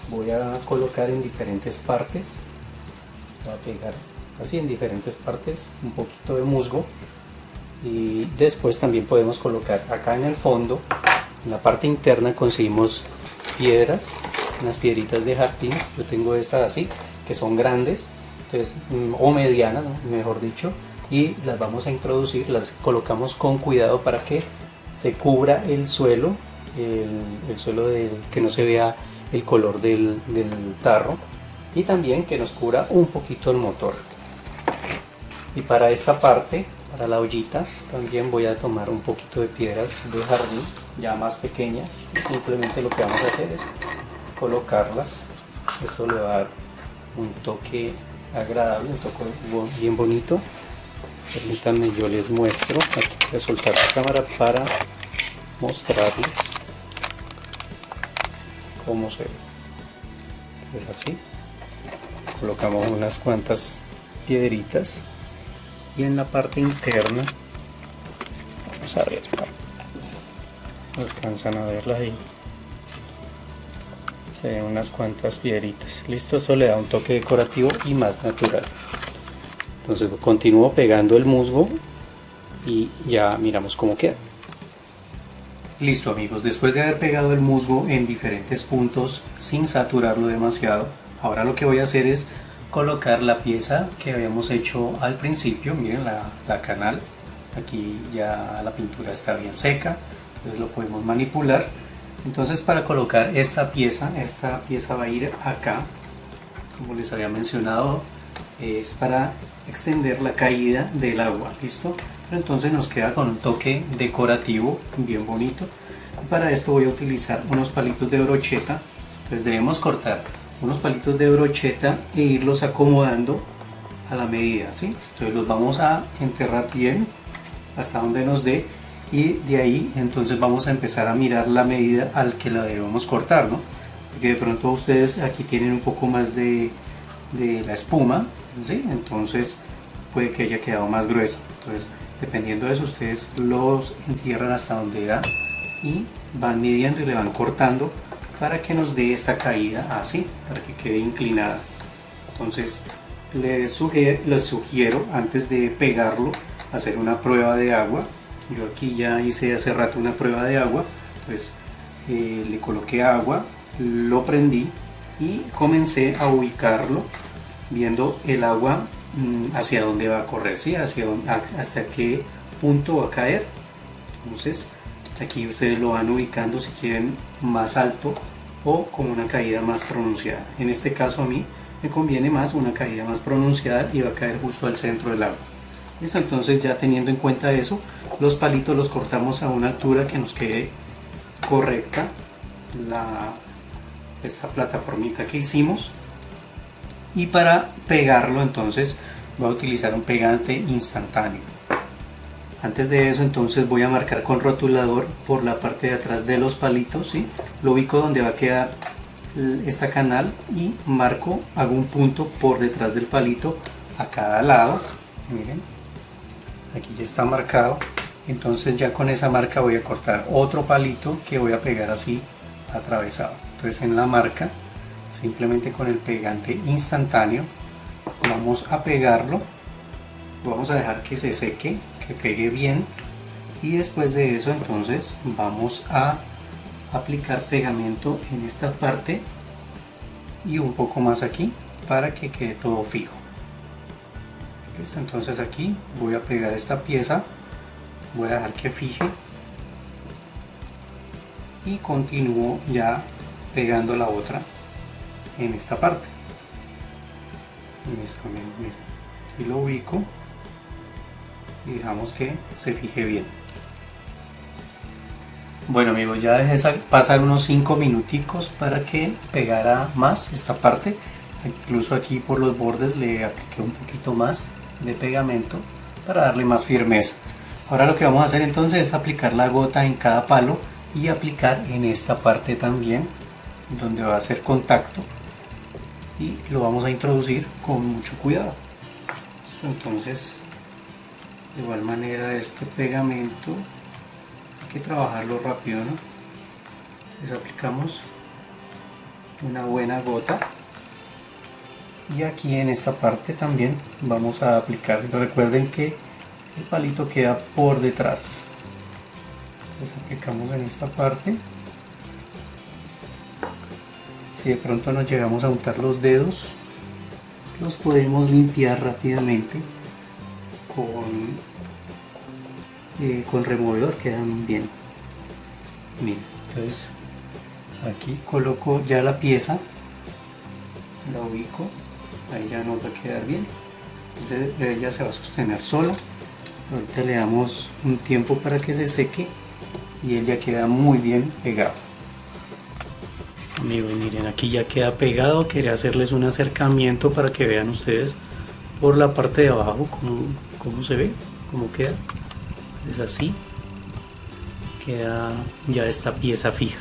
Voy a colocar en diferentes partes, voy a pegar así en diferentes partes un poquito de musgo, y después también podemos colocar acá en el fondo, en la parte interna conseguimos piedras, unas piedritas de jardín. Yo tengo estas así, que son grandes, entonces, o medianas, mejor dicho, y las vamos a introducir, las colocamos con cuidado para que se cubra el suelo, el suelo que no se vea el color del tarro, y también que nos cubra un poquito el motor. Y para esta parte, para la ollita, también voy a tomar un poquito de piedras de jardín ya más pequeñas, y simplemente lo que vamos a hacer es colocarlas. Esto le va a dar un toque agradable, un toque bien bonito. Permítanme, yo les muestro. Aquí voy a soltar la cámara para mostrarles cómo se ve. Es así. Colocamos unas cuantas piedritas, y en la parte interna, vamos a ver, alcanzan a verlas ahí, se ven unas cuantas piedritas. Listo, eso le da un toque decorativo y más natural. Entonces continúo pegando el musgo y ya miramos cómo queda. Listo, amigos, después de haber pegado el musgo en diferentes puntos sin saturarlo demasiado, ahora lo que voy a hacer es colocar la pieza que habíamos hecho al principio. Miren la canal, aquí ya la pintura está bien seca, entonces lo podemos manipular. Entonces, para colocar esta pieza va a ir acá, como les había mencionado, es para extender la caída del agua. Listo, pero entonces nos queda con un toque decorativo bien bonito. Para esto voy a utilizar unos palitos de brocheta. Entonces debemos cortar unos palitos de brocheta e irlos acomodando a la medida, ¿sí? Entonces los vamos a enterrar bien hasta donde nos dé, y de ahí entonces vamos a empezar a mirar la medida al que la debemos cortar, ¿no? Porque de pronto ustedes aquí tienen un poco más de la espuma, ¿sí? Entonces puede que haya quedado más gruesa. Entonces, dependiendo de eso, ustedes los entierran hasta donde da y van midiendo y le van cortando para que nos dé esta caída así, para que quede inclinada. Entonces les sugiero antes de pegarlo hacer una prueba de agua. Yo aquí ya hice hace rato una prueba de agua. Entonces le coloqué agua, lo prendí y comencé a ubicarlo viendo el agua hacia dónde va a correr, ¿sí? Hasta qué punto va a caer. Entonces aquí ustedes lo van ubicando si quieren más alto o con una caída más pronunciada. En este caso a mí me conviene más una caída más pronunciada y va a caer justo al centro del agua. ¿Listo? Entonces, ya teniendo en cuenta eso, los palitos los cortamos a una altura que nos quede correcta esta plataformita que hicimos. Y para pegarlo entonces voy a utilizar un pegante instantáneo. Antes de eso entonces voy a marcar con rotulador por la parte de atrás de los palitos, ¿sí? Lo ubico donde va a quedar esta canal y marco, hago un punto por detrás del palito a cada lado. Miren, aquí ya está marcado. Entonces ya con esa marca voy a cortar otro palito que voy a pegar así atravesado. Entonces en la marca, simplemente con el pegante instantáneo, vamos a pegarlo. Vamos a dejar que se seque, que pegue bien, y después de eso entonces vamos a aplicar pegamento en esta parte y un poco más aquí para que quede todo fijo. ¿Listo? Entonces aquí voy a pegar esta pieza, voy a dejar que fije y continúo ya pegando la otra en esta parte. Listo, miren, y lo ubico y dejamos que se fije bien. Bueno, amigos, ya dejé pasar unos 5 minuticos para que pegara más esta parte. Incluso aquí por los bordes le apliqué un poquito más de pegamento para darle más firmeza. Ahora lo que vamos a hacer entonces es aplicar la gota en cada palo y aplicar en esta parte también donde va a hacer contacto, y lo vamos a introducir con mucho cuidado. Entonces De igual manera este pegamento hay que trabajarlo rápido, ¿no? Les aplicamos una buena gota y aquí en esta parte también vamos a aplicar. Recuerden que el palito queda por detrás, entonces aplicamos en esta parte. Si de pronto nos llegamos a untar los dedos, los podemos limpiar rápidamente con removedor, quedan bien. Miren, entonces aquí coloco ya la pieza, la ubico, ahí ya nos va a quedar bien. Entonces ella se va a sostener sola. Ahorita le damos un tiempo para que se seque y él ya queda muy bien pegado. Amigos, miren, aquí ya queda pegado. Quería hacerles un acercamiento para que vean ustedes por la parte de abajo cómo se ve, cómo queda. Es así, queda ya esta pieza fija.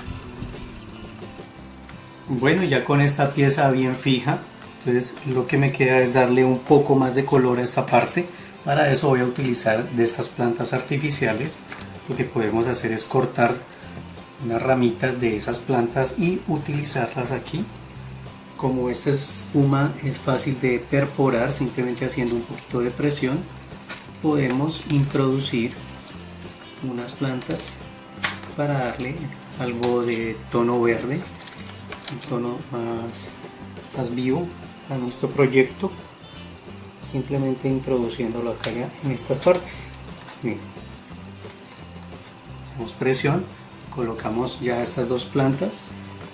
Bueno, ya con esta pieza bien fija, entonces lo que me queda es darle un poco más de color a esta parte. Para eso voy a utilizar de estas plantas artificiales. Lo que podemos hacer es cortar unas ramitas de esas plantas y utilizarlas aquí. Como esta espuma es fácil de perforar, simplemente haciendo un poquito de presión podemos introducir unas plantas para darle algo de tono verde, un tono más vivo a nuestro proyecto, simplemente introduciéndolo acá en estas partes. Bien. Hacemos presión, colocamos ya estas dos plantas,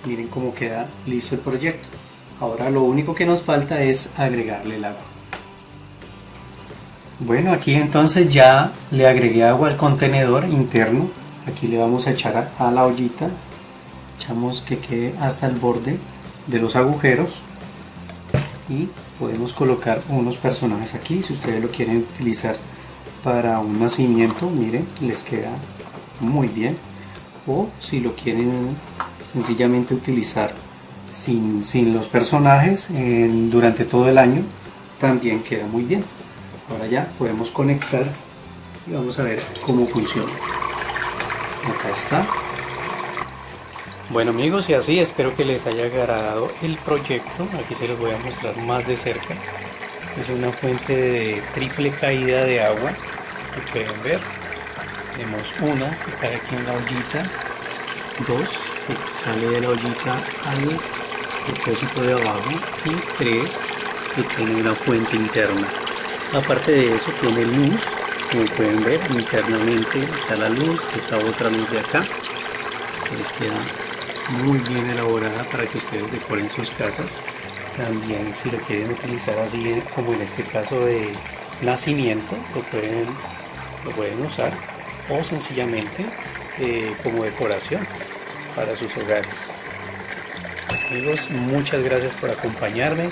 miren cómo queda listo el proyecto. Ahora lo único que nos falta es agregarle el agua. Bueno, aquí entonces ya le agregué agua al contenedor interno. Aquí le vamos a echar a la ollita, echamos que quede hasta el borde de los agujeros y podemos colocar unos personajes aquí. Si ustedes lo quieren utilizar para un nacimiento, miren, les queda muy bien. O si lo quieren sencillamente utilizar sin los personajes durante todo el año, también queda muy bien. Ahora ya podemos conectar y vamos a ver cómo funciona. Acá está. Bueno amigos, y así espero que les haya agradado el proyecto. Aquí se los voy a mostrar más de cerca. Es una fuente de triple caída de agua, que pueden ver. Tenemos una que cae aquí en la ollita, dos que sale de la ollita al depósito de abajo y tres que tiene una fuente interna. Aparte de eso tiene luz, como pueden ver internamente está la luz, esta otra luz de acá. Les queda muy bien elaborada para que ustedes decoren sus casas. También si lo quieren utilizar así como en este caso de nacimiento, lo pueden usar, o sencillamente como decoración para sus hogares. Amigos, muchas gracias por acompañarme.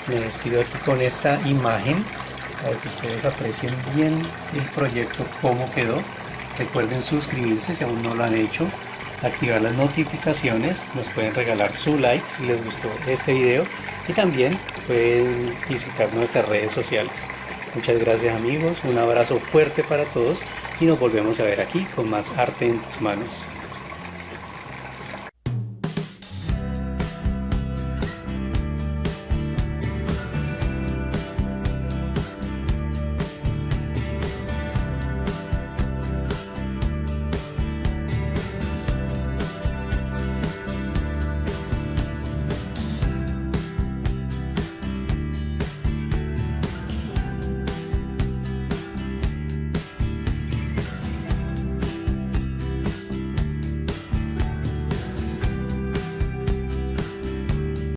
Me despido aquí con esta imagen para que ustedes aprecien bien el proyecto, cómo quedó. Recuerden suscribirse si aún no lo han hecho, activar las notificaciones, nos pueden regalar su like si les gustó este video y también pueden visitar nuestras redes sociales. Muchas gracias amigos, un abrazo fuerte para todos y nos volvemos a ver aquí con más arte en tus manos.